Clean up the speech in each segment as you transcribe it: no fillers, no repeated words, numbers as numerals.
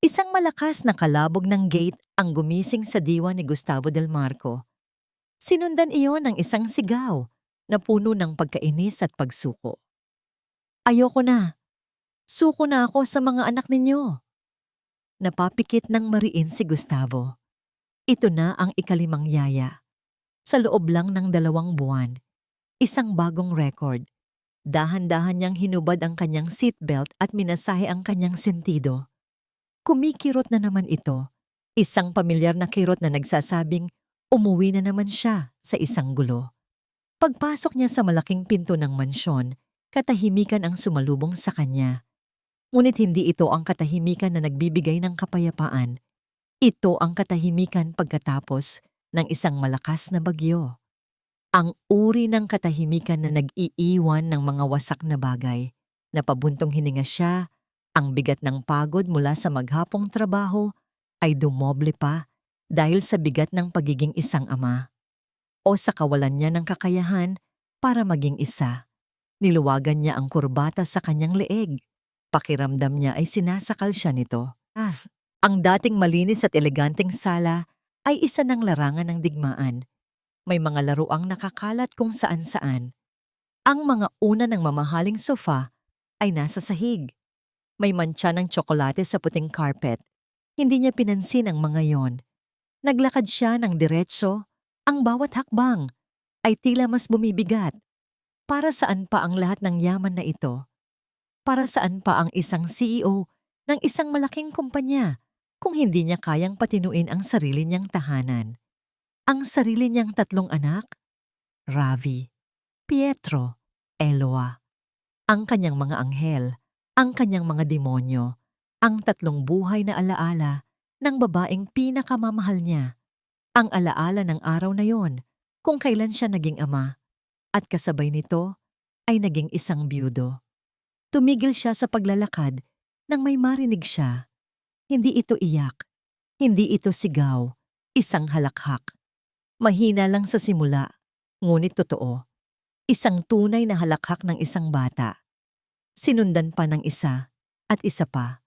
Isang malakas na kalabog ng gate ang gumising sa diwa ni Gustavo Del Marco. Sinundan iyon ng isang sigaw na puno ng pagkainis at pagsuko. Ayoko na. Suko na ako sa mga anak ninyo. Napapikit ng mariin si Gustavo. Ito na ang ikalimang yaya. Sa loob lang ng 2 buwan, isang bagong record. Dahan-dahan niyang hinubad ang kanyang seatbelt at minasahe ang kanyang sentido. Kumikirot na naman ito. Isang pamilyar na kirot na nagsasabing umuwi na naman siya sa isang gulo. Pagpasok niya sa malaking pinto ng mansyon, katahimikan ang sumalubong sa kanya. Ngunit hindi ito ang katahimikan na nagbibigay ng kapayapaan. Ito ang katahimikan pagkatapos ng isang malakas na bagyo. Ang uri ng katahimikan na nag-iiwan ng mga wasak na bagay. Napabuntong hininga siya, ang bigat ng pagod mula sa maghapong trabaho ay dumoble pa dahil sa bigat ng pagiging isang ama. O sa kawalan niya ng kakayahan para maging isa. Niluwagan niya ang kurbata sa kanyang leeg. Pakiramdam niya ay sinasakal siya nito. Ang dating malinis at eleganteng sala ay isa ng larangan ng digmaan. May mga laruang nakakalat kung saan-saan. Ang mga una ng mamahaling sofa ay nasa sahig. May mantsa ng tsokolate sa puting carpet. Hindi niya pinansin ang mga yon. Naglakad siya ng diretso. Ang bawat hakbang ay tila mas bumibigat. Para saan pa ang lahat ng yaman na ito? Para saan pa ang isang CEO ng isang malaking kumpanya kung hindi niya kayang patinuin ang sarili niyang tahanan? Ang sarili niyang 3 anak? Ravi, Pietro, Eloa. Ang kanyang mga anghel, ang kanyang mga demonyo, ang 3 buhay na alaala ng babaeng pinakamamahal niya. Ang alaala ng araw na yon kung kailan siya naging ama at kasabay nito ay naging isang byudo. Tumigil siya sa paglalakad nang may marinig siya. Hindi ito iyak, hindi ito sigaw, isang halakhak. Mahina lang sa simula, ngunit totoo. Isang tunay na halakhak ng isang bata. Sinundan pa ng isa at isa pa.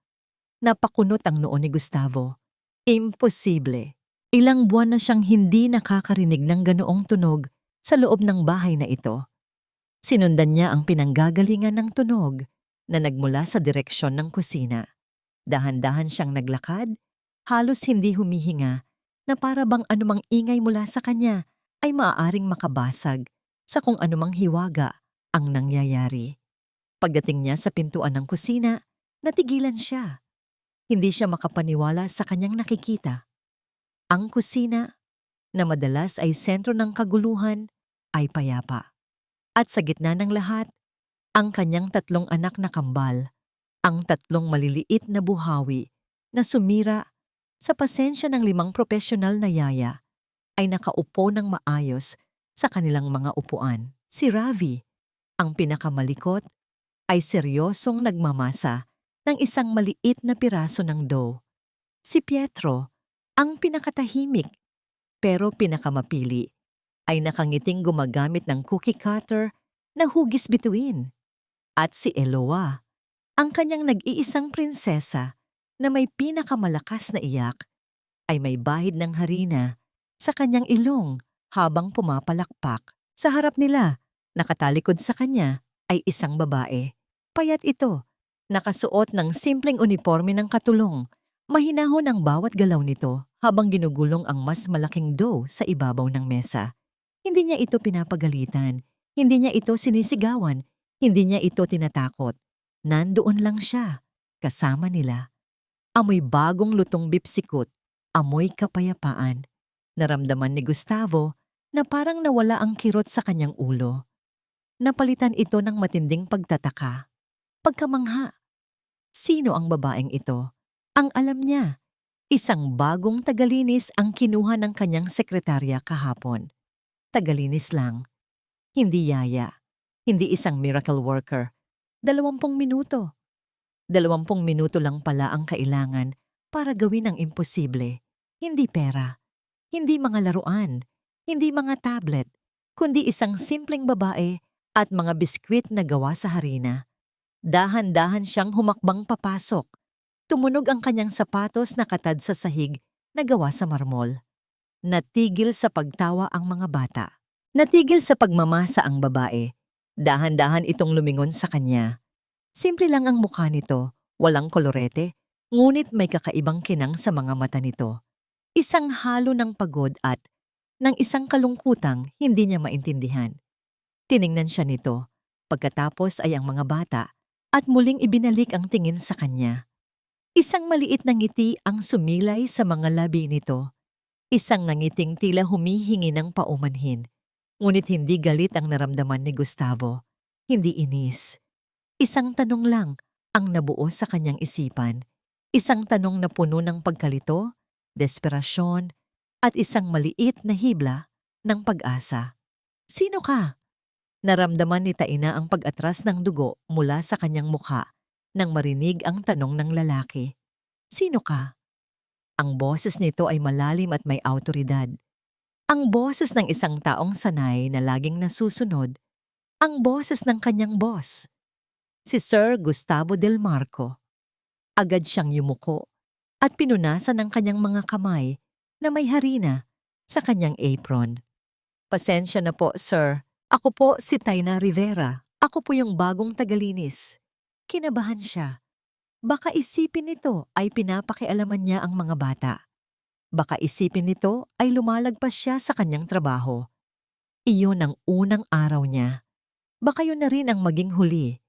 Napakunot ang noo ni Gustavo. Imposible. Ilang buwan na siyang hindi nakakarinig ng ganoong tunog sa loob ng bahay na ito. Sinundan niya ang pinanggagalingan ng tunog na nagmula sa direksyon ng kusina. Dahan-dahan siyang naglakad, halos hindi humihinga, na para bang anumang ingay mula sa kanya ay maaaring makabasag sa kung anumang hiwaga ang nangyayari. Pagdating niya sa pintuan ng kusina, natigilan siya. Hindi siya makapaniwala sa kanyang nakikita. Ang kusina, na madalas ay sentro ng kaguluhan, ay payapa. At sa gitna ng lahat, ang kanyang 3 anak na kambal, ang 3 maliliit na buhawi na sumira sa pasensya ng 5 propesyonal na yaya, ay nakaupo ng maayos sa kanilang mga upuan. Si Ravi, ang pinakamalikot, ay seryosong nagmamasa ng isang maliit na piraso ng dough. Si Pietro, ang pinakatahimik pero pinakamapili, ay nakangiting gumagamit ng cookie cutter na hugis bituin. At si Eloa, ang kanyang nag-iisang prinsesa na may pinakamalakas na iyak, ay may bahid ng harina sa kanyang ilong habang pumapalakpak. Sa harap nila, nakatalikod sa kanya ay isang babae. Payat ito, nakasuot ng simpleng uniforme ng katulong. Mahinahon ang bawat galaw nito habang ginugulong ang mas malaking dough sa ibabaw ng mesa. Hindi niya ito pinapagalitan, hindi niya ito sinisigawan, hindi niya ito tinatakot. Nandoon lang siya, kasama nila. Amoy bagong lutong bipsikut, amoy kapayapaan. Naramdaman ni Gustavo na parang nawala ang kirot sa kanyang ulo. Napalitan ito ng matinding pagtataka, pagkamangha. Sino ang babaeng ito? Ang alam niya, isang bagong tagalinis ang kinuha ng kanyang sekretarya kahapon. Tagalinis lang, hindi yaya, hindi isang miracle worker. 20 minuto. 20 minuto lang pala ang kailangan para gawin ang imposible. Hindi pera, hindi mga laruan, hindi mga tablet, kundi isang simpleng babae at mga biskwit na gawa sa harina. Dahan-dahan siyang humakbang papasok. Tumunog ang kanyang sapatos na katad sa sahig na gawa sa marmol. Natigil sa pagtawa ang mga bata. Natigil sa pagmamasa ang babae. Dahan-dahan itong lumingon sa kanya. Simple lang ang mukha nito, walang kolorete, ngunit may kakaibang kinang sa mga mata nito. Isang halo ng pagod at ng isang kalungkutang hindi niya maintindihan. Tiningnan siya nito, pagkatapos ay ang mga bata, at muling ibinalik ang tingin sa kanya. Isang maliit na ngiti ang sumilay sa mga labi nito. Isang nangiting tila humihingi ng paumanhin. Ngunit hindi galit ang naramdaman ni Gustavo. Hindi inis. Isang tanong lang ang nabuo sa kanyang isipan. Isang tanong na puno ng pagkalito, desperasyon, at isang maliit na hibla ng pag-asa. Sino ka? Naramdaman ni Taina ang pag-atras ng dugo mula sa kanyang mukha nang marinig ang tanong ng lalaki. Sino ka? Ang boses nito ay malalim at may awtoridad. Ang boses ng isang taong sanay na laging nasusunod. Ang boses ng kanyang boss. Si Sir Gustavo Del Marco. Agad siyang yumuko at pinunasan ng kanyang mga kamay na may harina sa kanyang apron. Pasensya na po, sir. Ako po si Taina Rivera. Ako po yung bagong tagalinis. Kinabahan siya. Baka isipin nito ay pinapakialaman niya ang mga bata. Baka isipin nito ay lumalagpas siya sa kanyang trabaho. Iyon ang unang araw niya. Baka yun na rin ang maging huli.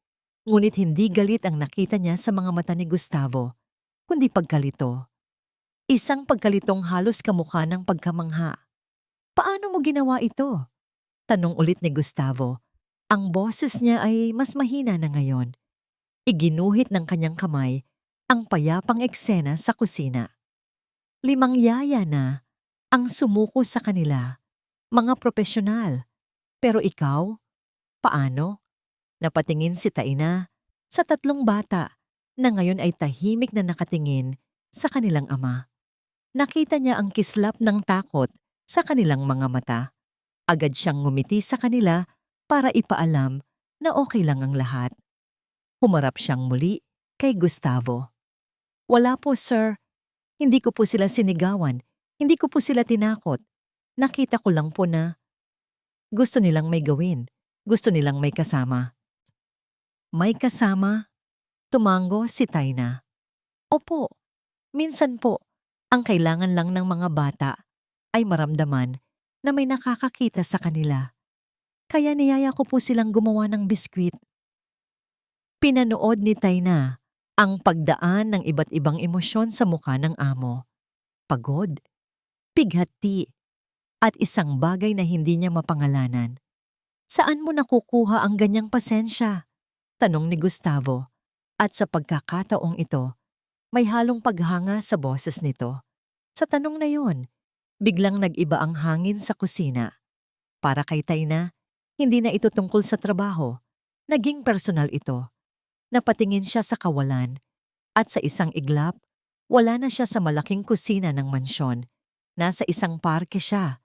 Ngunit hindi galit ang nakita niya sa mga mata ni Gustavo, kundi pagkalito. Isang pagkalitong halos kamukha ng pagkamangha. Paano mo ginawa ito? Tanong ulit ni Gustavo. Ang boses niya ay mas mahina na ngayon. Iginuhit ng kanyang kamay ang payapang eksena sa kusina. 5 yaya na ang sumuko sa kanila, mga profesional. Pero ikaw, paano? Napatingin si Taina sa 3 bata na ngayon ay tahimik na nakatingin sa kanilang ama. Nakita niya ang kislap ng takot sa kanilang mga mata. Agad siyang ngumiti sa kanila para ipaalam na okay lang ang lahat. Humarap siyang muli kay Gustavo. Wala po, sir. Hindi ko po sila sinigawan. Hindi ko po sila tinakot. Nakita ko lang po na gusto nilang may gawin. Gusto nilang may kasama. May kasama? Tumango si Taina. Opo, minsan po, ang kailangan lang ng mga bata ay maramdaman na may nakakakita sa kanila. Kaya niyaya ko po silang gumawa ng biskwit. Pinanood ni Taina ang pagdaan ng iba't ibang emosyon sa mukha ng amo. Pagod, pighati, at isang bagay na hindi niya mapangalanan. Saan mo nakukuha ang ganyang pasensya? Tanong ni Gustavo. At sa pagkakataong ito, may halong paghanga sa boses nito. Sa tanong na yon, biglang nag-iba ang hangin sa kusina. Para kay Taina, hindi na ito tungkol sa trabaho. Naging personal ito. Napatingin siya sa kawalan. At sa isang iglap, wala na siya sa malaking kusina ng mansyon. Nasa isang parke siya.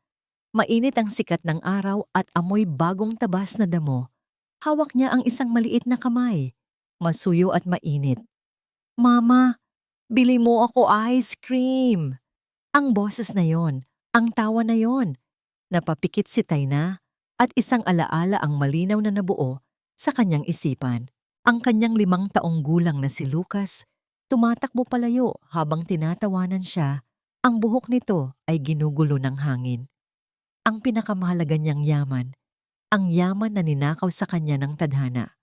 Mainit ang sikat ng araw at amoy bagong tabas na damo. Hawak niya ang isang maliit na kamay. Masuyo at mainit. Mama, bili mo ako ice cream. Ang boses na yon, ang tawa na yon. Napapikit si Taina at isang alaala ang malinaw na nabuo sa kanyang isipan. Ang kanyang 5 taong gulang na si Lucas, tumatakbo palayo habang tinatawanan siya. Ang buhok nito ay ginugulo ng hangin. Ang pinakamahalaga niyang yaman, ang yaman na ninakaw sa kanya ng tadhana.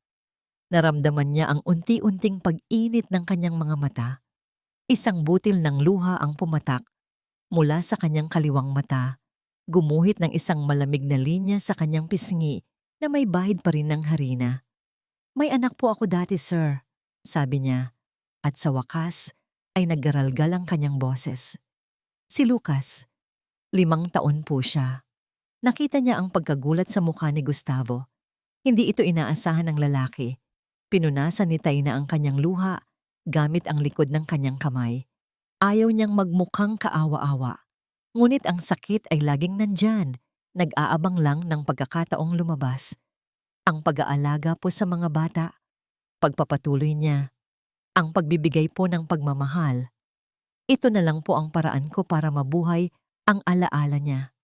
Naramdaman niya ang unti-unting pag-init ng kanyang mga mata. Isang butil ng luha ang pumatak mula sa kanyang kaliwang mata. Gumuhit ng isang malamig na linya sa kanyang pisngi na may bahid pa rin ng harina. May anak po ako dati, sir, sabi niya. At sa wakas ay naggaralgal ang kanyang boses. Si Lucas, 5 taon po siya. Nakita niya ang pagkagulat sa mukha ni Gustavo. Hindi ito inaasahan ng lalaki. Pinunasan ni Taina ang kanyang luha gamit ang likod ng kanyang kamay. Ayaw niyang magmukhang kaawa-awa. Ngunit ang sakit ay laging nandyan, nag-aabang lang ng pagkakataong lumabas. Ang pag-aalaga po sa mga bata, pagpapatuloy niya. ang pagbibigay po ng pagmamahal. Ito na lang po ang paraan ko para mabuhay ang alaala niya,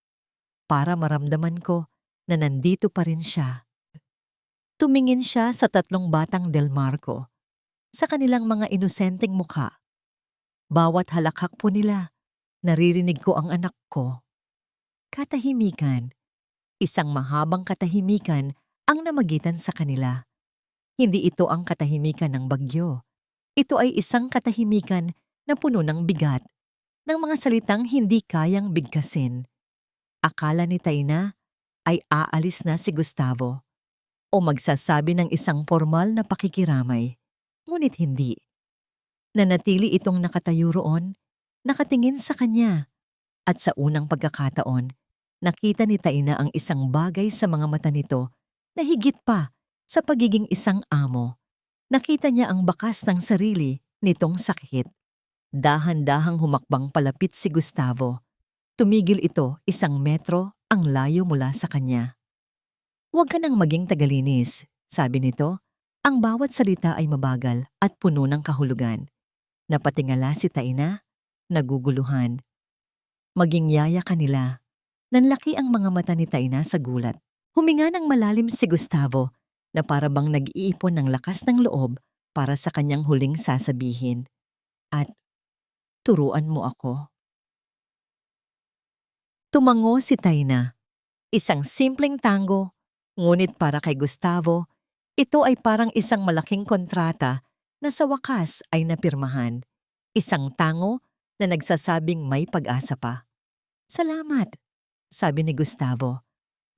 para maramdaman ko na nandito pa rin siya. Tumingin siya sa tatlong batang Del Marco, sa kanilang mga inosenteng mukha. Bawat halakhak po nila, naririnig ko ang anak ko. Katahimikan, isang mahabang katahimikan ang namagitan sa kanila. Hindi ito ang katahimikan ng bagyo. Ito ay isang katahimikan na puno ng bigat, ng mga salitang hindi kayang bigkasin. Akala ni Taina ay aalis na si Gustavo o magsasabi ng isang formal na pakikiramay. Ngunit hindi. Nanatili itong nakatayo roon, nakatingin sa kanya. At sa unang pagkakataon, nakita ni Taina ang isang bagay sa mga mata nito na higit pa sa pagiging isang amo. Nakita niya ang bakas ng sarili nitong sakit. Dahan-dahang humakbang palapit si Gustavo. Tumigil ito 1 metro ang layo mula sa kanya. "Huwag ka nang maging tagalinis," sabi nito. Ang bawat salita ay mabagal at puno ng kahulugan. Napatingala si Taina, naguguluhan. Maging yaya kanila. Nanlaki ang mga mata ni Taina sa gulat. Huminga ng malalim si Gustavo na para bang nag-iipon ng lakas ng loob para sa kanyang huling sasabihin. "At turuan mo ako." Tumango si Taina. Isang simpleng tango, ngunit para kay Gustavo, ito ay parang isang malaking kontrata na sa wakas ay napirmahan. Isang tango na nagsasabing may pag-asa pa. "Salamat," sabi ni Gustavo,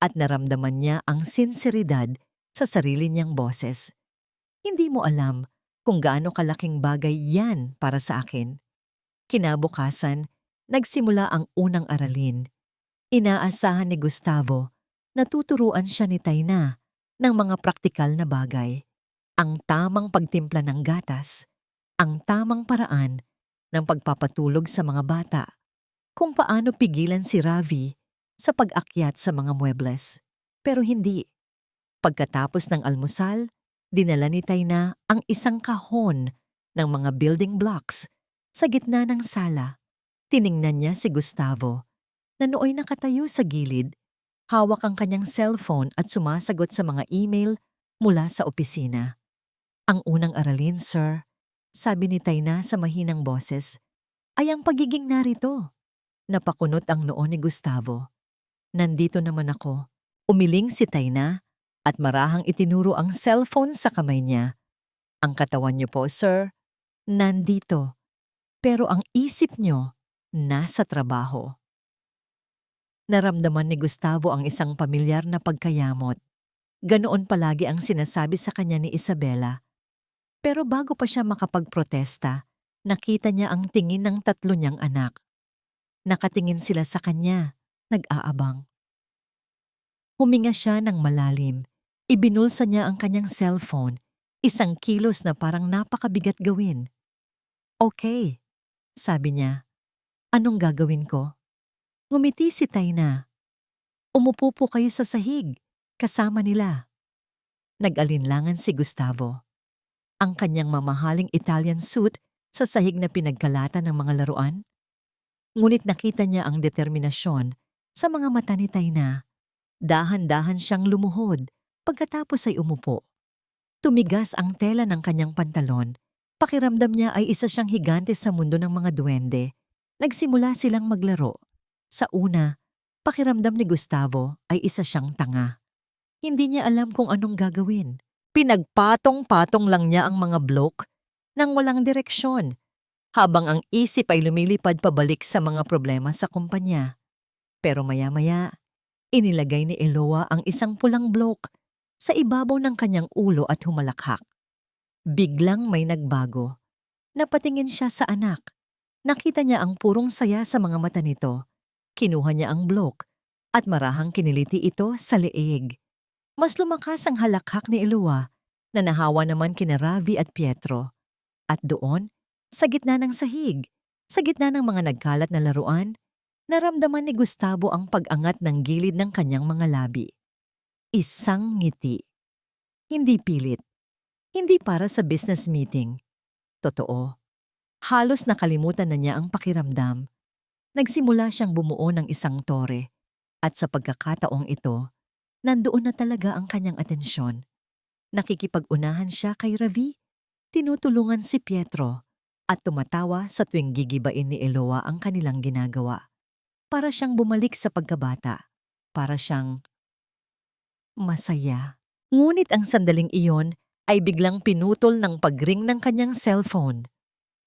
at naramdaman niya ang sinseridad sa sarili niyang boses. "Hindi mo alam kung gaano kalaking bagay yan para sa akin." Kinabukasan, nagsimula ang unang aralin. Inaasahan ni Gustavo na tuturuan siya ni Taina ng mga praktikal na bagay. Ang tamang pagtimpla ng gatas, ang tamang paraan ng pagpapatulog sa mga bata, kung paano pigilan si Ravi sa pag-akyat sa mga muebles. Pero hindi. Pagkatapos ng almusal, dinala ni Taina ang isang kahon ng mga building blocks sa gitna ng sala. Tiningnan niya si Gustavo na nooy nakatayo sa gilid, hawak ang kanyang cellphone at sumasagot sa mga email mula sa opisina. "Ang unang aralin, sir," sabi ni Taina sa mahinang boses, "ay ang pagiging narito." Napakunot ang noo ni Gustavo. "Nandito naman ako." Umiling si Taina at marahang itinuro ang cellphone sa kamay niya. "Ang katawan niyo po, sir, nandito. Pero ang isip niyo, nasa trabaho." Naramdaman ni Gustavo ang isang pamilyar na pagkayamot. Ganoon palagi ang sinasabi sa kanya ni Isabela. Pero bago pa siya makapagprotesta, nakita niya ang tingin ng 3 niyang anak. Nakatingin sila sa kanya, nag-aabang. Huminga siya ng malalim. Ibinulsa niya ang kanyang cellphone, isang kilos na parang napakabigat gawin. "Okay," sabi niya. "Anong gagawin ko?" Ngumiti si Taina. "Umupo po kayo sa sahig, kasama nila." Nag-alinlangan si Gustavo. Ang kanyang mamahaling Italian suit sa sahig na pinagkalatan ng mga laruan. Ngunit nakita niya ang determinasyon sa mga mata ni Taina. Dahan-dahan siyang lumuhod pagkatapos ay umupo. Tumigas ang tela ng kanyang pantalon. Pakiramdam niya ay isa siyang higante sa mundo ng mga duwende. Nagsimula silang maglaro. Sa una, pakiramdam ni Gustavo ay isa siyang tanga. Hindi niya alam kung anong gagawin. Pinagpatong-patong lang niya ang mga bloke nang walang direksyon, habang ang isip ay lumilipad pabalik sa mga problema sa kumpanya. Pero maya-maya, inilagay ni Eloa ang isang pulang bloke sa ibabaw ng kanyang ulo at humalakhak. Biglang may nagbago. Napatingin siya sa anak. Nakita niya ang purong saya sa mga mata nito. Kinuha niya ang bloke at marahang kiniliti ito sa leeg. Mas lumakas ang halakhak ni Eloa na nahawa naman kina Ravi at Pietro. At doon, sa gitna ng sahig, sa gitna ng mga nagkalat na laruan, naramdaman ni Gustavo ang pag-angat ng gilid ng kanyang mga labi. Isang ngiti. Hindi pilit. Hindi para sa business meeting. totoo. Halos nakalimutan na niya ang pakiramdam. Nagsimula siyang bumuo ng isang tore at sa pagkakataong ito, nandoon na talaga ang kanyang atensyon. Nakikipag-unahan siya kay Ravi, tinutulungan si Pietro at tumatawa sa tuwing gigibain ni Eloa ang kanilang ginagawa. Para siyang bumalik sa pagkabata. Para siyang masaya. Ngunit ang sandaling iyon ay biglang pinutol ng pagring ng kanyang cellphone.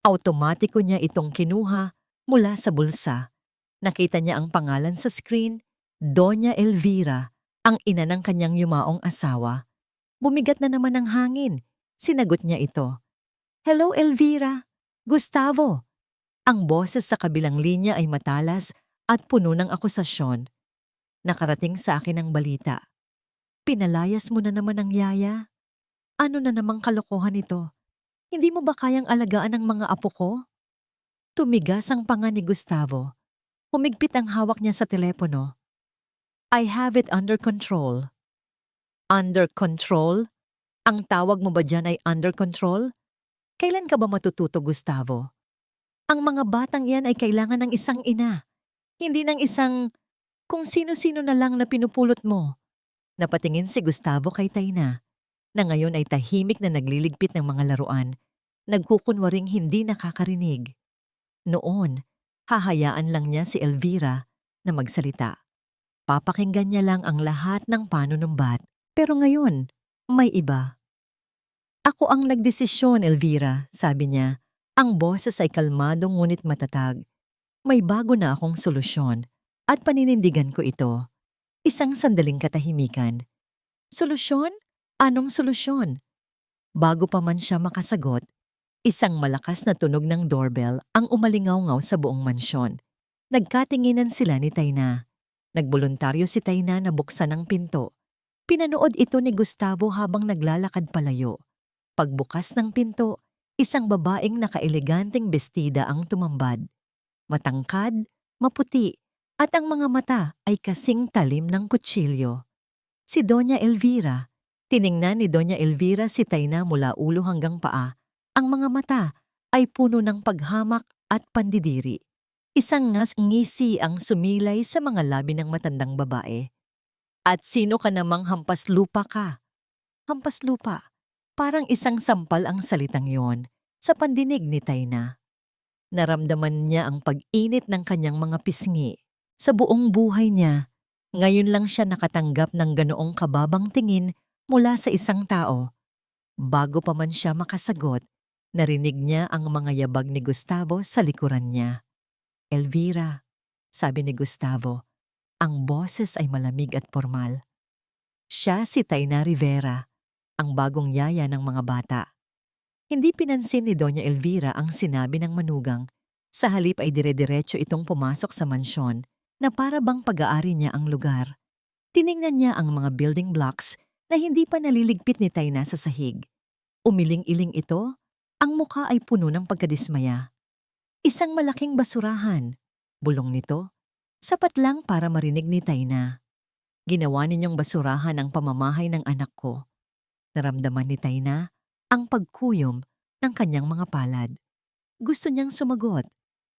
Automatiko niya itong kinuha mula sa bulsa. Nakita niya ang pangalan sa screen, Doña Elvira, ang ina ng kanyang yumaong asawa. Bumigat na naman ang hangin. Sinagot niya ito. "Hello, Elvira. Gustavo." Ang boses sa kabilang linya ay matalas at puno ng akusasyon. "Nakarating sa akin ang balita. Pinalayas mo na naman ang yaya? Ano na namang kalokohan ito? Hindi mo ba kayang alagaan ang mga apo ko?" Tumigas ang panga ni Gustavo. Humigpit ang hawak niya sa telepono. "I have it under control." Under control? Ang tawag mo ba dyan ay under control? Kailan ka ba matututo, Gustavo? Ang mga batang iyan ay kailangan ng isang ina, hindi ng isang kung sino-sino na lang na pinupulot mo. Napatingin si Gustavo kay Tayna, na ngayon ay tahimik na nagliligpit ng mga laruan, nagkukunwaring hindi nakakarinig. Noon, hahayaan lang niya si Elvira na magsalita. Papakinggan niya lang ang lahat ng panunumbat. Pero ngayon, may iba. "Ako ang nagdesisyon, Elvira," sabi niya. Ang boses ay kalmado ngunit matatag. "May bago na akong solusyon at paninindigan ko ito." Isang sandaling katahimikan. "Solusyon? Anong solusyon?" Bago pa man siya makasagot, isang malakas na tunog ng doorbell ang umalingaw-ngaw sa buong mansyon. Nagkatinginan sila ni Tayna. Nagboluntaryo si Tayna na buksan ang pinto. Pinanood ito ni Gustavo habang naglalakad palayo. Pagbukas ng pinto, isang babaeng nakaeleganteng bestida ang tumambad. Matangkad, maputi, at ang mga mata ay kasing talim ng kutsilyo. Si Doña Elvira. Tiningnan ni Doña Elvira si Tayna mula ulo hanggang paa. Ang mga mata ay puno ng paghamak at pandidiri. Isang ngisi ang sumilay sa mga labi ng matandang babae. "At sino ka namang hampas lupa ka?" Hampas lupa. Parang isang sampal ang salitang yon sa pandinig ni Tayna. Naramdaman niya ang pag-init ng kanyang mga pisngi. Sa buong buhay niya, ngayon lang siya nakatanggap ng ganoong kababang tingin mula sa isang tao. Bago pa man siya makasagot, narinig niya ang mga yabag ni Gustavo sa likuran niya. "Elvira," sabi ni Gustavo. Ang boses ay malamig at formal. Siya si Tayna Rivera, ang bagong yaya ng mga bata. Hindi pinansin ni Doña Elvira ang sinabi ng manugang. Sa halip ay dire-diretso itong pumasok sa mansyon na para bang pag-aari niya ang lugar. Tiningnan niya ang mga building blocks na hindi pa naliligpit ni Tayna sa sahig. Umiling-iling ito, ang mukha ay puno ng pagkadismaya. Isang malaking basurahan. Bulong nito, sapat lang para marinig ni Tayna. "Ginawa ninyong basurahan ang pamamahay ng anak ko." Naramdaman ni Tayna ang pagkuyom ng kanyang mga palad. Gusto niyang sumagot.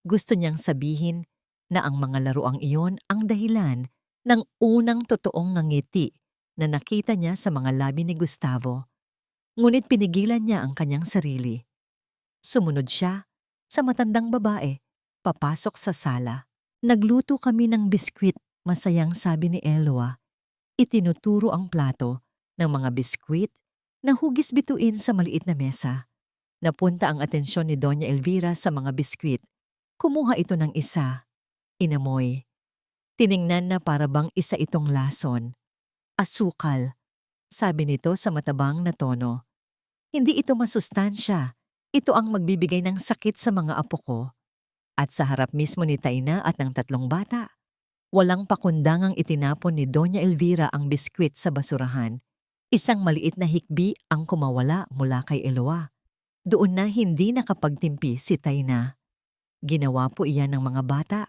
Gusto niyang sabihin na ang mga laruang iyon ang dahilan ng unang totoong ngiti na nakita niya sa mga labi ni Gustavo. Ngunit pinigilan niya ang kanyang sarili. Sumunod siya sa matandang babae, papasok sa sala. "Nagluto kami ng biskwit," masayang sabi ni Eloa. Itinuturo ang plato ng mga biskwit na hugis bituin sa maliit na mesa. Napunta ang atensyon ni Doña Elvira sa mga biskwit. Kumuha ito ng isa. Inamoy. Tiningnan na para bang isa itong lason. "Asukal," sabi nito sa matabang na tono. "Hindi ito masustansya. Ito ang magbibigay ng sakit sa mga apo ko." At sa harap mismo ni Tayna at ng tatlong bata, walang pakundangang itinapon ni Doña Elvira ang biskwit sa basurahan. Isang maliit na hikbi ang kumawala mula kay Eloa. Doon na hindi nakapagtimpi si Tayna. "Ginawa po iyan ng mga bata,"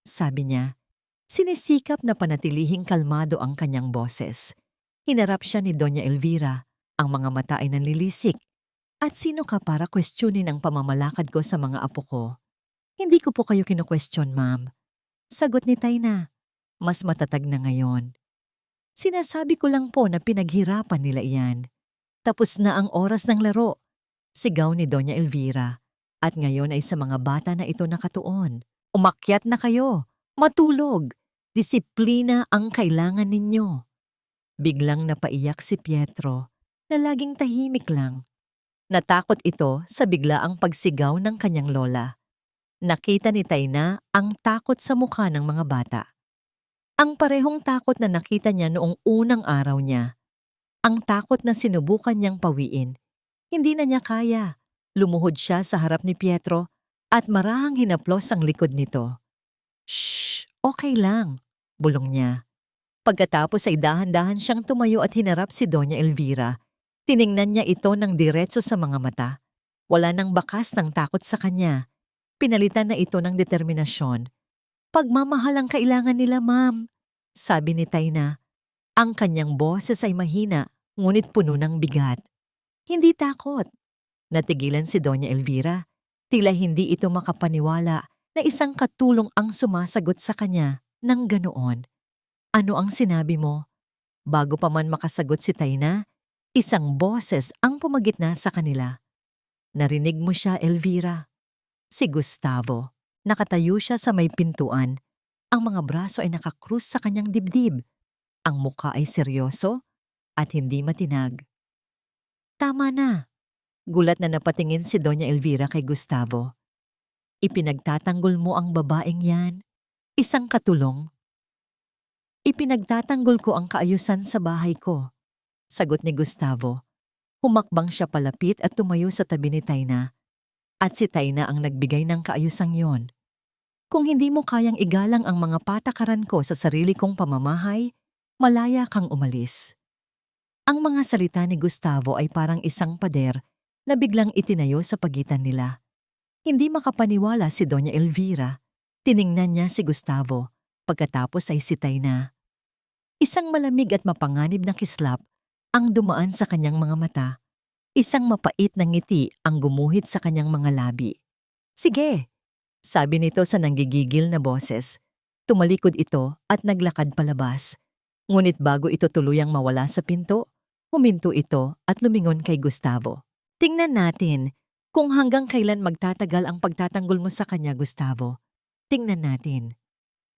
sabi niya. Sinisikap na panatilihing kalmado ang kanyang boses. Hinarap siya ni Doña Elvira. Ang mga mata ay nanlilisik. At sino ka para questionin ang pamamalakad ko sa mga apo ko? Hindi ko po kayo kino-question, ma'am. Sagot ni Tayna, mas matatag na ngayon. Sinasabi ko lang po na pinaghirapan nila iyan. Tapos na ang oras ng laro. Sigaw ni Doña Elvira. At ngayon ay sa mga bata na ito nakatuon. Umakyat na kayo. Matulog. Disiplina ang kailangan ninyo. Biglang napaiyak si Pietro na laging tahimik lang. Natakot ito sa biglaang pagsigaw ng kanyang lola. Nakita ni Tayna ang takot sa mukha ng mga bata. Ang parehong takot na nakita niya noong unang araw niya. Ang takot na sinubukan niyang pawiin. Hindi na niya kaya. Lumuhod siya sa harap ni Pietro at marahang hinaplos ang likod nito. Shh, okay lang, bulong niya. Pagkatapos ay dahan-dahan siyang tumayo at hinarap si Doña Elvira. Tiningnan niya ito ng diretso sa mga mata. Wala nang bakas ng takot sa kanya. Pinalitan na ito ng determinasyon. Pagmamahal ang kailangan nila, ma'am, sabi ni Tayna. Ang kanyang boses ay mahina, ngunit puno ng bigat. Hindi takot. Natigilan si Doña Elvira. Tila hindi ito makapaniwala na isang katulong ang sumasagot sa kanya ng ganoon. Ano ang sinabi mo? Bago pa man makasagot si Tayna, isang boses ang pumagitna sa kanila. Narinig mo siya, Elvira? Si Gustavo. Nakatayo siya sa may pintuan. Ang mga braso ay nakakrus sa kanyang dibdib. Ang mukha ay seryoso at hindi matinag. Tama na. Gulat na napatingin si Doña Elvira kay Gustavo. Ipinagtatanggol mo ang babaeng yan. Isang katulong. Ipinagtatanggol ko ang kaayusan sa bahay ko. Sagot ni Gustavo. Humakbang siya palapit at tumayo sa tabi ni Tayna. At si Tayna ang nagbigay ng kaayusang yon. Kung hindi mo kayang igalang ang mga patakaran ko sa sarili kong pamamahay, malaya kang umalis. Ang mga salita ni Gustavo ay parang isang pader na biglang itinayo sa pagitan nila. Hindi makapaniwala si Doña Elvira. Tiningnan niya si Gustavo. Pagkatapos ay si Tayna. Isang malamig at mapanganib na kislap ang dumaan sa kanyang mga mata. Isang mapait na ngiti ang gumuhit sa kanyang mga labi. Sige, sabi nito sa nanggigigil na boses. Tumalikod ito at naglakad palabas. Ngunit bago ito tuluyang mawala sa pinto, huminto ito at lumingon kay Gustavo. Tingnan natin kung hanggang kailan magtatagal ang pagtatanggol mo sa kanya, Gustavo. Tingnan natin.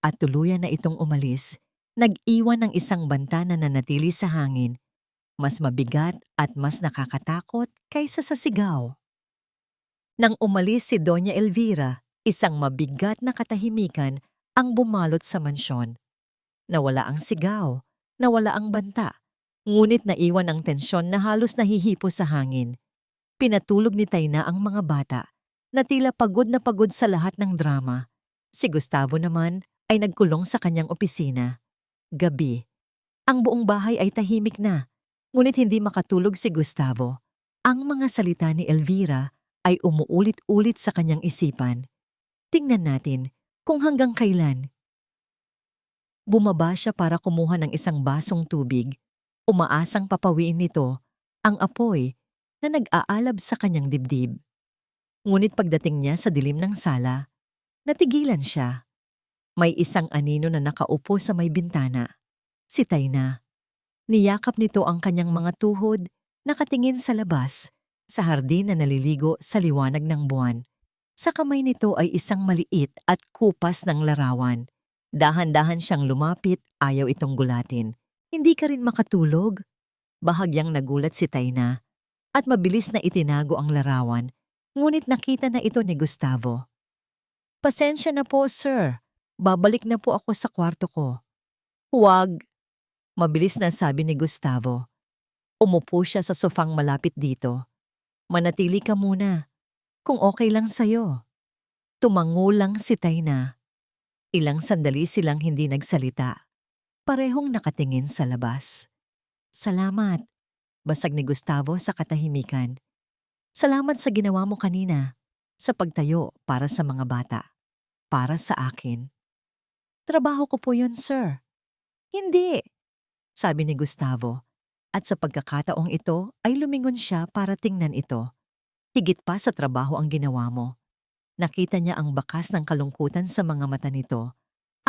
At tuluyan na itong umalis, nag-iwan ng isang banta na nanatili sa hangin. Mas mabigat at mas nakakatakot kaysa sa sigaw. Nang umalis si Doña Elvira, isang mabigat na katahimikan ang bumalot sa mansyon. Nawala ang sigaw, nawala ang banta, ngunit naiwan ang tensyon na halos nahihipo sa hangin. Pinatulog ni Tayna ang mga bata, na tila pagod na pagod sa lahat ng drama. Si Gustavo naman ay nagkulong sa kanyang opisina. Gabi. Ang buong bahay ay tahimik na, ngunit hindi makatulog si Gustavo. Ang mga salita ni Elvira ay umuulit-ulit sa kanyang isipan. Tingnan natin kung hanggang kailan. Bumaba siya para kumuha ng isang basong tubig. Umaasang papawiin nito ang apoy na nag-aalab sa kanyang dibdib. Ngunit pagdating niya sa dilim ng sala, natigilan siya. May isang anino na nakaupo sa may bintana. Si Tayna. Niyakap nito ang kanyang mga tuhod, nakatingin sa labas, sa hardin na naliligo sa liwanag ng buwan. Sa kamay nito ay isang maliit at kupas ng larawan. Dahan-dahan siyang lumapit, ayaw itong gulatin. Hindi ka rin makatulog? Bahagyang nagulat si Tayna at mabilis na itinago ang larawan, ngunit nakita na ito ni Gustavo. Pasensya na po, sir. Babalik na po ako sa kwarto ko. Huwag. Mabilis na sabi ni Gustavo. Umupo siya sa sofang malapit dito. Manatili ka muna, kung okay lang sa'yo. Tumango lang si Tayna. Ilang sandali silang hindi nagsalita. Parehong nakatingin sa labas. Salamat, basag ni Gustavo sa katahimikan. Salamat sa ginawa mo kanina, sa pagtayo para sa mga bata. Para sa akin. Trabaho ko po yun, sir. Hindi, sabi ni Gustavo. At sa pagkakataong ito ay lumingon siya para tingnan ito. Higit pa sa trabaho ang ginawa mo. Nakita niya ang bakas ng kalungkutan sa mga mata nito,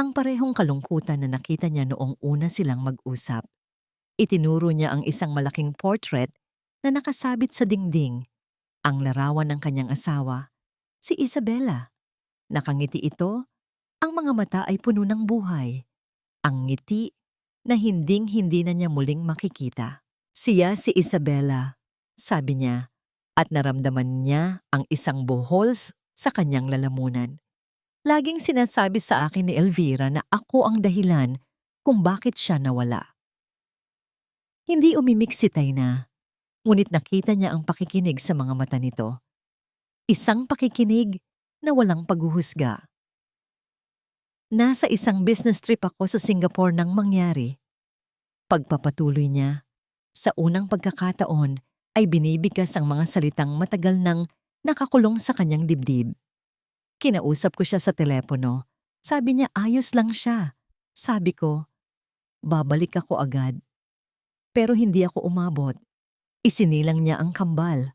ang parehong kalungkutan na nakita niya noong una silang mag-usap. Itinuro niya ang isang malaking portrait na nakasabit sa dingding, ang larawan ng kanyang asawa, si Isabella. Nakangiti ito, ang mga mata ay puno ng buhay. Ang ngiti na hinding-hindi na niya muling makikita. Siya si Isabella, sabi niya, at naramdaman niya ang isang buhols sa kanyang lalamunan. Laging sinasabi sa akin ni Elvira na ako ang dahilan kung bakit siya nawala. Hindi umimik si Tayna, ngunit nakita niya ang pakikinig sa mga mata nito. Isang pakikinig na walang paghuhusga. Nasa isang business trip ako sa Singapore nang mangyari. Pagpapatuloy niya, sa unang pagkakataon ay binibigkas ang mga salitang matagal nang nakakulong sa kanyang dibdib. Kinausap ko siya sa telepono. Sabi niya ayos lang siya. Sabi ko, babalik ako agad. Pero hindi ako umabot. Isinilang niya ang kambal.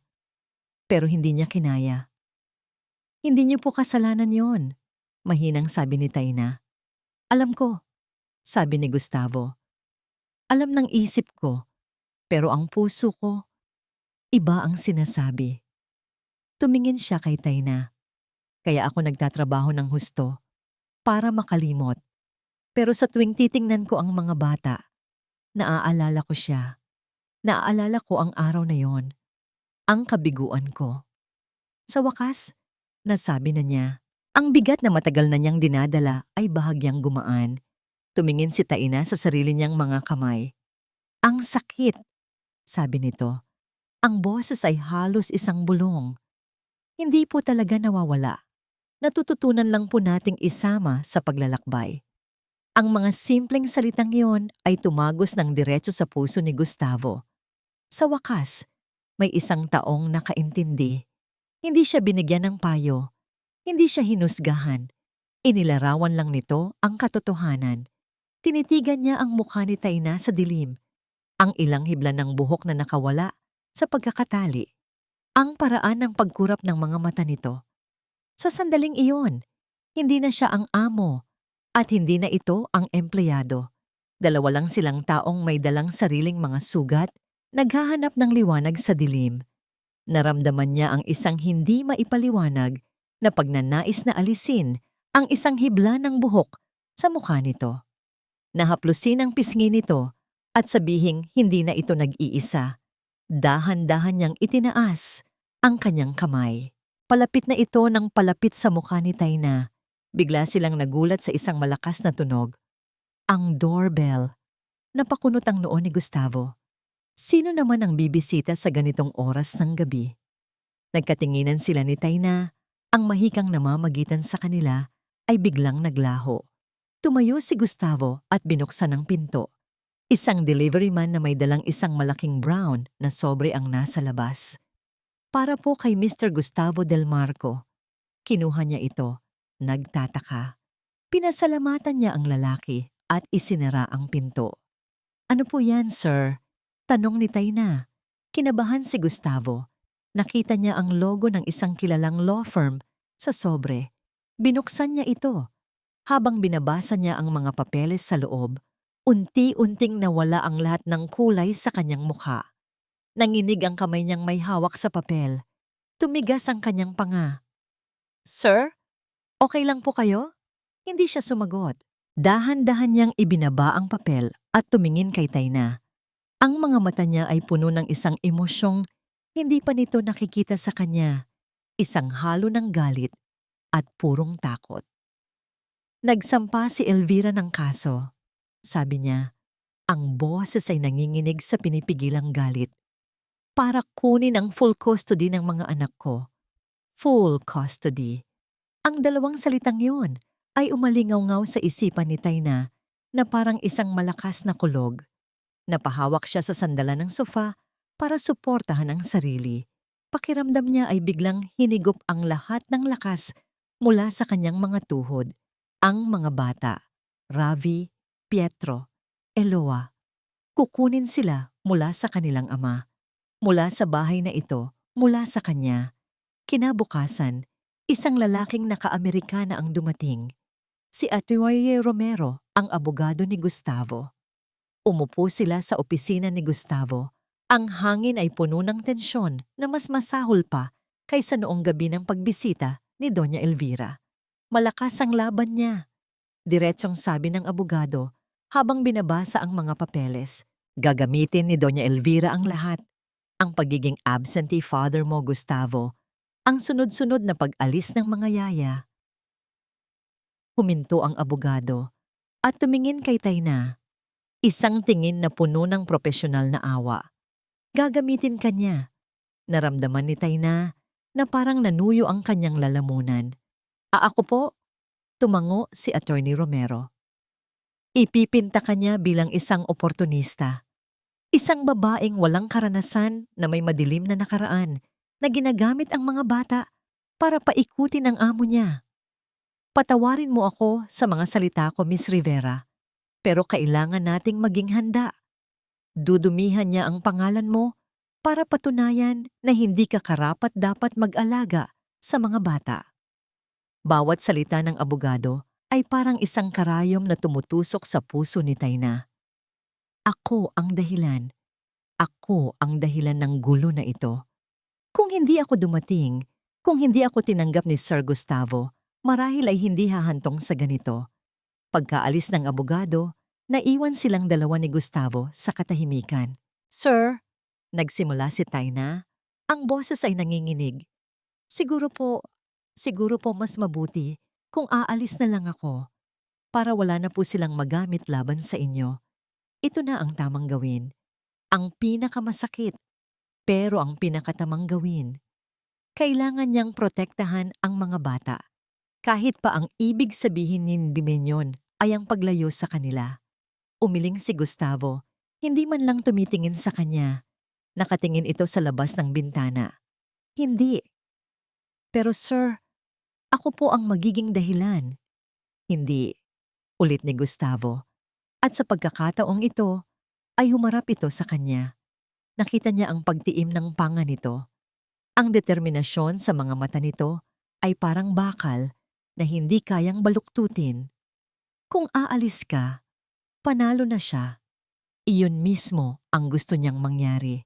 Pero hindi niya kinaya. Hindi niyo po kasalanan yon, mahinang sabi ni Tayna. Alam ko, sabi ni Gustavo. Alam ng isip ko, pero ang puso ko, iba ang sinasabi. Tumingin siya kay Tayna. Kaya ako nagtatrabaho ng husto para makalimot. Pero sa tuwing titingnan ko ang mga bata, naaalala ko siya. Naaalala ko ang araw na yon, ang kabiguan ko. Sa wakas, nasabi na niya, ang bigat na matagal na niyang dinadala ay bahagyang gumaan. Tumingin si Tayna sa sarili niyang mga kamay. Ang sakit, sabi nito. Ang boses ay halos isang bulong. Hindi po talaga nawawala. Natututunan lang po nating isama sa paglalakbay. Ang mga simpleng salitang yon ay tumagos ng diretso sa puso ni Gustavo. Sa wakas, may isang taong nakaintindi. Hindi siya binigyan ng payo. Hindi siya hinusgahan. Inilarawan lang nito ang katotohanan. Tinitigan niya ang mukha ni Tayna sa dilim. Ang ilang hibla ng buhok na nakawala sa pagkakatali. Ang paraan ng pagkurap ng mga mata nito. Sa sandaling iyon, hindi na siya ang amo at hindi na ito ang empleyado. Dalawa lang silang taong may dalang sariling mga sugat, naghahanap ng liwanag sa dilim. Naramdaman niya ang isang hindi maipaliwanag na pagnanais na alisin ang isang hibla ng buhok sa mukha nito. Nahaplusin ang pisngi nito at sabihing hindi na ito nag-iisa. Dahan-dahan niyang itinaas ang kanyang kamay. Palapit na ito ng palapit sa mukha ni Tayna. Bigla silang nagulat sa isang malakas na tunog. Ang doorbell. Napakunot ang noo ni Gustavo. Sino naman ang bibisita sa ganitong oras ng gabi? Nagkatinginan sila ni Tayna. Ang mahikang namamagitan sa kanila ay biglang naglaho. Tumayo si Gustavo at binuksan ang pinto. Isang delivery man na may dalang isang malaking brown na sobre ang nasa labas. Para po kay Mr. Gustavo Del Marco. Kinuha niya ito. Nagtataka. Pinasalamatan niya ang lalaki at isinara ang pinto. Ano po yan, sir? Tanong ni Tayna. Kinabahan si Gustavo. Nakita niya ang logo ng isang kilalang law firm sa sobre. Binuksan niya ito. Habang binabasa niya ang mga papeles sa loob, unti-unting nawala ang lahat ng kulay sa kanyang mukha. Nanginig ang kamay niyang may hawak sa papel. Tumigas ang kanyang panga. Sir, okay lang po kayo? Hindi siya sumagot. Dahan-dahan niyang ibinaba ang papel at tumingin kay Tayna. Ang mga mata niya ay puno ng isang emosyong hindi pa nito nakikita sa kanya. Isang halo ng galit at purong takot. Nagsampa si Elvira ng kaso. Sabi niya, ang boses ay nanginginig sa pinipigilang galit. Para kunin ang full custody ng mga anak ko. Full custody. Ang dalawang salitang yun ay umalingaw-ngaw sa isipan ni Tayna na parang isang malakas na kulog. Napahawak siya sa sandalan ng sofa para suportahan ang sarili. Pakiramdam niya ay biglang hinigop ang lahat ng lakas mula sa kanyang mga tuhod. Ang mga bata, Ravi, Pietro, Eloa, kukunin sila mula sa kanilang ama. Mula sa bahay na ito, mula sa kanya. Kinabukasan, isang lalaking naka-Amerikana ang dumating. Si Atty. Romero, ang abogado ni Gustavo. Umupo sila sa opisina ni Gustavo. Ang hangin ay puno ng tensyon na mas masahol pa kaysa noong gabi ng pagbisita ni Doña Elvira. Malakas ang laban niya. Diretsong sabi ng abogado habang binabasa ang mga papeles. Gagamitin ni Doña Elvira ang lahat. Ang pagiging absentee father mo, Gustavo. Ang sunod-sunod na pag-alis ng mga yaya. Huminto ang abogado at tumingin kay Tayna. Isang tingin na puno ng propesyonal na awa. Gagamitin kanya. Naramdaman ni Tayna na parang nanuyo ang kanyang lalamunan. Ako po, tumango si Attorney Romero. Ipipinta kanya bilang isang oportunista. Isang babaeng walang karanasan na may madilim na nakaraan na ginagamit ang mga bata para paikutin ang amo niya. Patawarin mo ako sa mga salita ko, Miss Rivera, pero kailangan nating maging handa. Dudumihan niya ang pangalan mo para patunayan na hindi ka karapat-dapat mag-alaga sa mga bata. Bawat salita ng abogado ay parang isang karayom na tumutusok sa puso ni Tayna. Ako ang dahilan. Ako ang dahilan ng gulo na ito. Kung hindi ako dumating, kung hindi ako tinanggap ni Sir Gustavo, marahil ay hindi hahantong sa ganito. Pagkaalis ng abogado, naiwan silang dalawa ni Gustavo sa katahimikan. Sir, nagsimula si Tayna. Ang boses ay nanginginig. Siguro po mas mabuti kung aalis na lang ako para wala na po silang magamit laban sa inyo. Ito na ang tamang gawin. Ang pinakamasakit, pero ang pinakatamang gawin. Kailangan niyang protektahan ang mga bata. Kahit pa ang ibig sabihin ni Bimenyon ay ang paglayo sa kanila. Umiling si Gustavo, hindi man lang tumitingin sa kanya. Nakatingin ito sa labas ng bintana. Hindi. Pero sir, ako po ang magiging dahilan. Hindi. Ulit ni Gustavo. At sa pagkakataong ito, ay humarap ito sa kanya. Nakita niya ang pagtiim ng panga nito. Ang determinasyon sa mga mata nito ay parang bakal na hindi kayang baluktutin. Kung aalis ka, panalo na siya. Iyon mismo ang gusto niyang mangyari.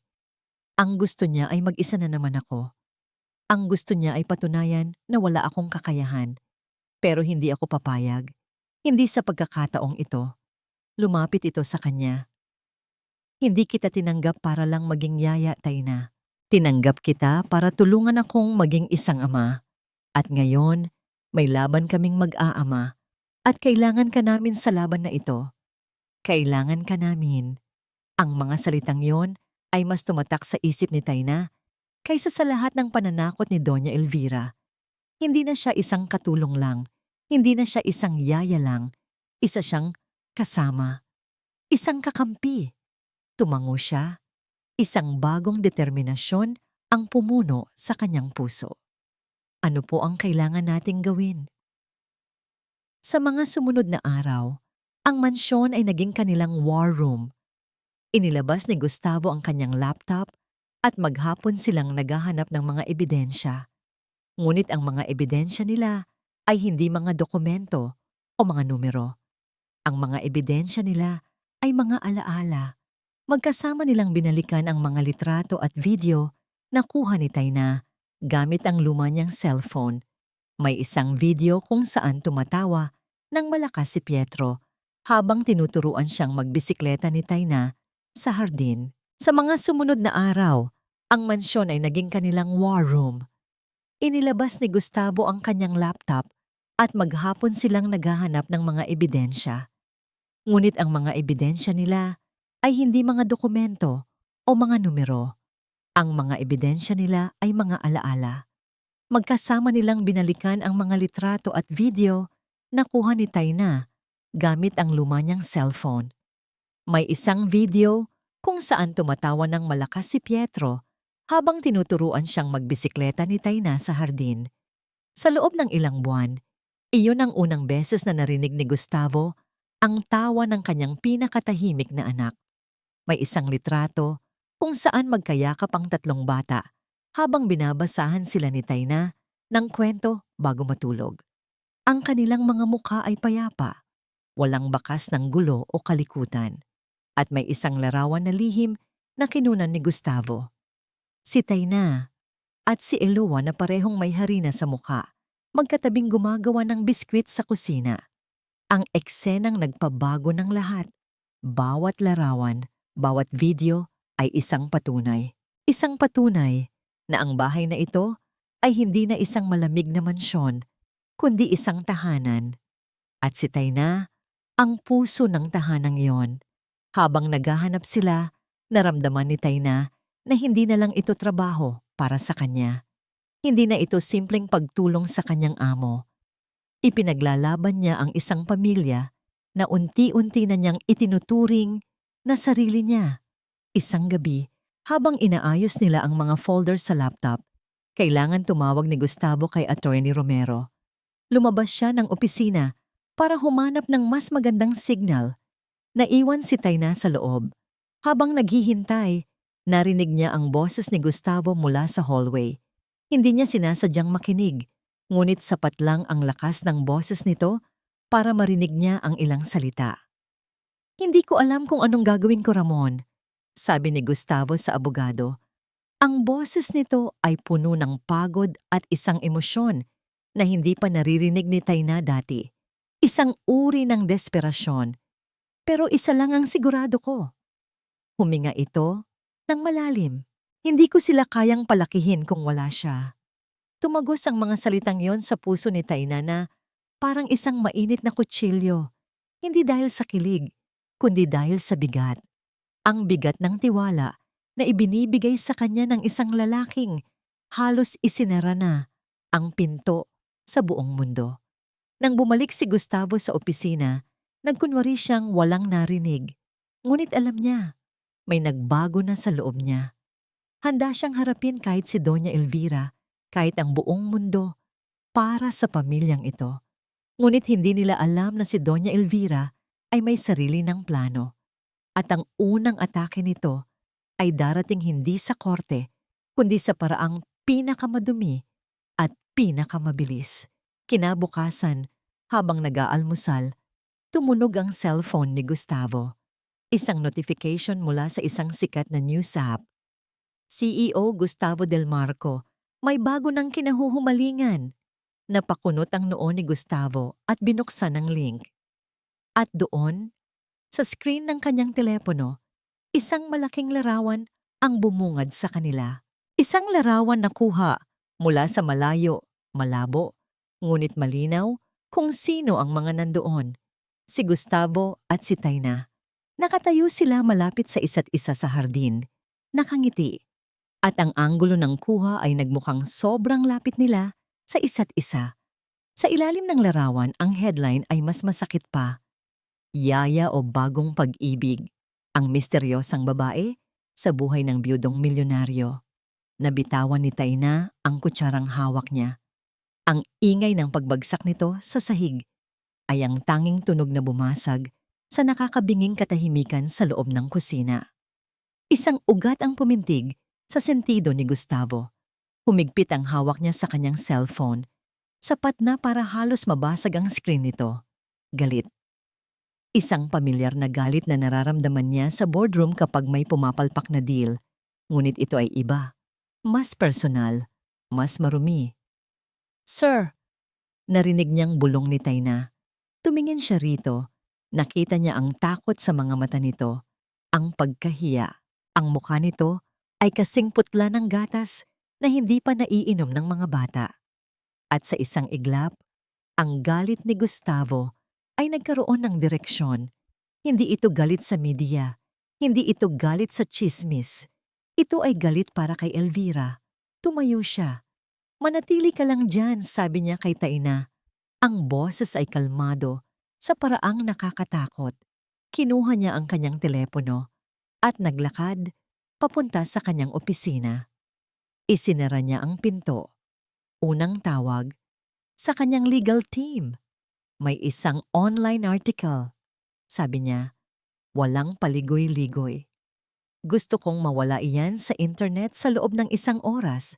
Ang gusto niya ay mag-isa na naman ako. Ang gusto niya ay patunayan na wala akong kakayahan. Pero hindi ako papayag. Hindi sa pagkakataong ito. Lumapit ito sa kanya. Hindi kita tinanggap para lang maging yaya, Tayna. Tinanggap kita para tulungan akong maging isang ama. At ngayon, may laban kaming mag-aama. At kailangan ka namin sa laban na ito. Kailangan ka namin. Ang mga salitang yon ay mas tumatak sa isip ni Tayna kaysa sa lahat ng pananakot ni Doña Elvira. Hindi na siya isang katulong lang. Hindi na siya isang yaya lang. Isa siyang kasama. Isang kakampi. Tumango siya. Isang bagong determinasyon ang pumuno sa kanyang puso. Ano po ang kailangan nating gawin? Sa mga sumunod na araw, ang mansyon ay naging kanilang war room. Inilabas ni Gustavo ang kanyang laptop at maghapon silang naghahanap ng mga ebidensya. Ngunit ang mga ebidensya nila ay hindi mga dokumento o mga numero. Ang mga ebidensya nila ay mga alaala. Magkasama nilang binalikan ang mga litrato at video na kuha ni Tayna gamit ang luma niyang cellphone. May isang video kung saan tumatawa ng malakas si Pietro habang tinuturuan siyang magbisikleta ni Tayna sa hardin. Sa mga sumunod na araw, ang mansyon ay naging kanilang war room. Inilabas ni Gustavo ang kanyang laptop at maghapon silang naghahanap ng mga ebidensya. Ngunit ang mga ebidensya nila ay hindi mga dokumento o mga numero. Ang mga ebidensya nila ay mga alaala. Magkasama nilang binalikan ang mga litrato at video na kuha ni Tayna gamit ang luma niyang cellphone. May isang video kung saan tumatawa ng malakas si Pietro habang tinuturuan siyang magbisikleta ni Tayna sa hardin. Sa loob ng ilang buwan, iyon ang unang beses na narinig ni Gustavo ang tawa ng kanyang pinakatahimik na anak. May isang litrato kung saan magkayakap ang tatlong bata habang binabasahan sila ni Tayna ng kwento bago matulog. Ang kanilang mga mukha ay payapa, walang bakas ng gulo o kalikutan, at may isang larawan na lihim na kinunan ni Gustavo. Si Tayna at si Eloa na parehong may harina sa mukha, magkatabing gumagawa ng biskwit sa kusina. Ang eksenang nagpabago ng lahat. Bawat larawan, bawat video ay isang patunay. Isang patunay na ang bahay na ito ay hindi na isang malamig na mansyon, kundi isang tahanan. At si Tayna, ang puso ng tahanang iyon. Habang naghahanap sila, naramdaman ni Tayna na hindi na lang ito trabaho para sa kanya. Hindi na ito simpleng pagtulong sa kanyang amo. Ipinaglalaban niya ang isang pamilya na unti-unti na niyang itinuturing na sarili niya. Isang gabi, habang inaayos nila ang mga folders sa laptop, kailangan tumawag ni Gustavo kay Attorney Romero. Lumabas siya ng opisina para humanap ng mas magandang signal. Naiwan si Tayna sa loob. Habang naghihintay, narinig niya ang boses ni Gustavo mula sa hallway. Hindi niya sinasadyang makinig, ngunit sapat lang ang lakas ng boses nito para marinig niya ang ilang salita. "Hindi ko alam kung anong gagawin ko, Ramon," sabi ni Gustavo sa abogado. Ang boses nito ay puno ng pagod at isang emosyon na hindi pa naririnig ni Tayna dati. Isang uri ng desperasyon. Pero isa lang ang sigurado ko. Huminga ito ng malalim. Hindi ko sila kayang palakihin kung wala siya. Tumagos ang mga salitang yon sa puso ni Tayna na parang isang mainit na kutsilyo. Hindi dahil sa kilig, kundi dahil sa bigat. Ang bigat ng tiwala na ibinibigay sa kanya ng isang lalaking halos isinara na ang pinto sa buong mundo. Nang bumalik si Gustavo sa opisina, nagkunwari siyang walang narinig. Ngunit alam niya, may nagbago na sa loob niya. Handa siyang harapin kahit si Doña Elvira, kahit ang buong mundo, para sa pamilyang ito. Ngunit hindi nila alam na si Doña Elvira ay may sarili ng plano. At ang unang atake nito ay darating hindi sa korte, kundi sa paraang pinakamadumi at pinakamabilis. Kinabukasan, habang nag-aalmusal, tumunog ang cellphone ni Gustavo. Isang notification mula sa isang sikat na news app. CEO Gustavo Del Marco, may bago ng kinahuhumalingan. Napakunot ang noo ni Gustavo at binuksan ang link. At doon, sa screen ng kanyang telepono, isang malaking larawan ang bumungad sa kanila. Isang larawan na kuha mula sa malayo, malabo, ngunit malinaw kung sino ang mga nandoon. Si Gustavo at si Tayna. Nakatayo sila malapit sa isa't isa sa hardin, nakangiti. At ang anggulo ng kuha ay nagmukhang sobrang lapit nila sa isa't isa. Sa ilalim ng larawan, ang headline ay mas masakit pa. Yaya o bagong pag-ibig, ang misteryosang babae sa buhay ng biyudong milyonaryo. Nabitawan ni Tayna ang kutsarang hawak niya. Ang ingay ng pagbagsak nito sa sahig ay ang tanging tunog na bumasag sa nakakabinging katahimikan sa loob ng kusina. Isang ugat ang pumintig sa sentido ni Gustavo. Humigpit ang hawak niya sa kanyang cellphone, sapat na para halos mabasag ang screen nito. Galit. Isang pamilyar na galit na nararamdaman niya sa boardroom kapag may pumapalpak na deal. Ngunit ito ay iba. Mas personal, mas marumi. "Sir," narinig niyang bulong ni Tayna. Tumingin siya rito. Nakita niya ang takot sa mga mata nito, ang pagkahiya. Ang mukha nito ay kasing putla ng gatas na hindi pa naiinom ng mga bata. At sa isang iglap, ang galit ni Gustavo ay nagkaroon ng direksyon. Hindi ito galit sa media, hindi ito galit sa chismis. Ito ay galit para kay Elvira. Tumayo siya. "Manatili ka lang dyan," sabi niya kay Tayna. Ang boses ay kalmado, sa paraang nakakatakot. Kinuha niya ang kanyang telepono at naglakad papunta sa kanyang opisina. Isinara niya ang pinto. Unang tawag sa kanyang legal team. May isang online article. Sabi niya, walang paligoy-ligoy. "Gusto kong mawala iyan sa internet sa loob ng 1 oras,"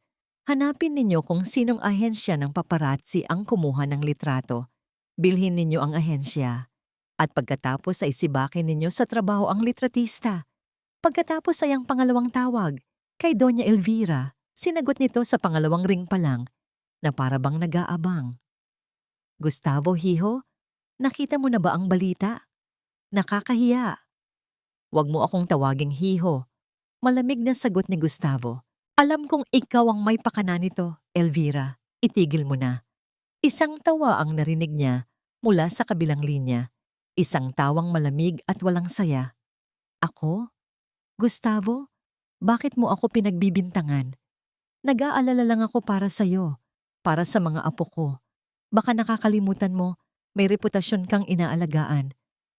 Hanapin ninyo kung sinong ahensya ng paparazzi ang kumuha ng litrato. Bilhin ninyo ang ahensya. At pagkatapos ay sibakin ninyo sa trabaho ang litratista. Pagkatapos ay ang pangalawang tawag, kay Doña Elvira, sinagot nito sa pangalawang ring pa lang, na para bang nag-aabang. Gustavo, hiho, nakita mo na ba ang balita? Nakakahiya. Huwag mo akong tawaging hiho. Malamig na sagot ni Gustavo. Alam kong ikaw ang may pakana nito, Elvira. Itigil mo na. Isang tawa ang narinig niya mula sa kabilang linya. Isang tawang malamig at walang saya. Ako? Gustavo? Bakit mo ako pinagbibintangan? Nag-aalala lang ako para sa'yo, para sa mga apo ko. Baka nakakalimutan mo, may reputasyon kang inaalagaan.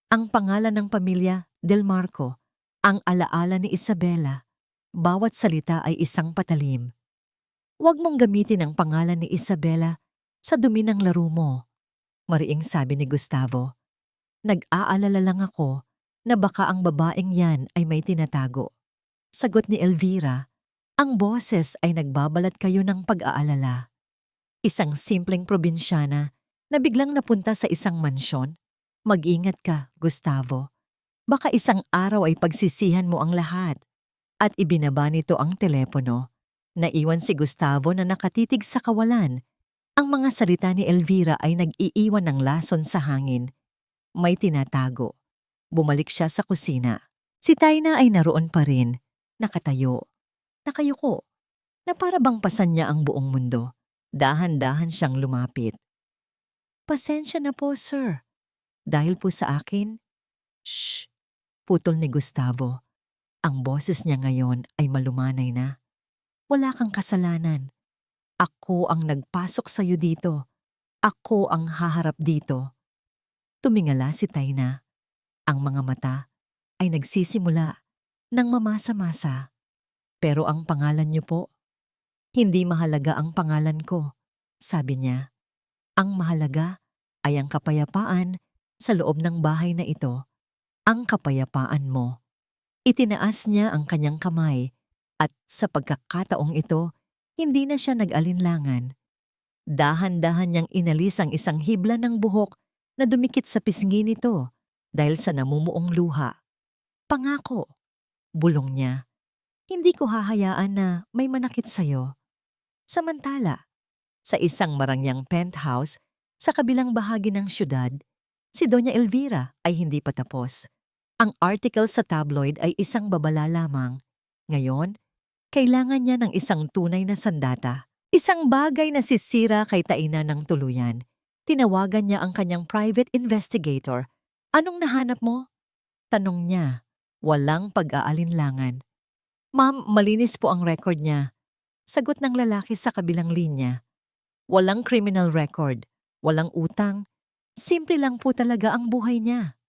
Ang pangalan ng pamilya, Del Marco. Ang alaala ni Isabela. Bawat salita ay isang patalim. Huwag mong gamitin ang pangalan ni Isabela sa dumi ng laro mo, mariing sabi ni Gustavo. Nag-aalala lang ako na baka ang babaeng yan ay may tinatago. Sagot ni Elvira, ang boses ay nagbabalat kayo ng pag-aalala. Isang simpleng probinsyana na biglang napunta sa isang mansyon. Mag-ingat ka, Gustavo. Baka isang araw ay pagsisihan mo ang lahat. At ibinaba nito ang telepono. Naiwan si Gustavo na nakatitig sa kawalan. Ang mga salita ni Elvira ay nag-iiwan ng lason sa hangin. May tinatago. Bumalik siya sa kusina. Si Taina ay naroon pa rin, nakatayo, nakayuko, na para bang pasan niya ang buong mundo. Dahan-dahan siyang lumapit. Pasensya na po, sir. Dahil po sa akin? Shh! Putol ni Gustavo. Ang boses niya ngayon ay malumanay na. Wala kang kasalanan. Ako ang nagpasok sa'yo dito. Ako ang haharap dito. Tumingala si Taina. Ang mga mata ay nagsisimula ng mamasa-masa. Pero ang pangalan niyo po, hindi mahalaga ang pangalan ko, sabi niya. Ang mahalaga ay ang kapayapaan sa loob ng bahay na ito. Ang kapayapaan mo. Itinaas niya ang kanyang kamay at sa pagkakataong ito, hindi na siya nag-alinlangan. Dahan-dahan niyang inalis ang isang hibla ng buhok na dumikit sa pisngi nito dahil sa namumuong luha. Pangako, bulong niya, hindi ko hahayaan na may manakit sa'yo. Samantala, sa isang marangyang penthouse sa kabilang bahagi ng syudad, si Doña Elvira ay hindi pa tapos. Ang article sa tabloid ay isang babala lamang. Ngayon, kailangan niya ng isang tunay na sandata. Isang bagay na sisira kay Taina ng tuluyan. Tinawagan niya ang kanyang private investigator. Anong nahanap mo? Tanong niya. Walang pag-aalinlangan. Ma'am, malinis po ang record niya. Sagot ng lalaki sa kabilang linya. Walang criminal record. Walang utang. Simple lang po talaga ang buhay niya.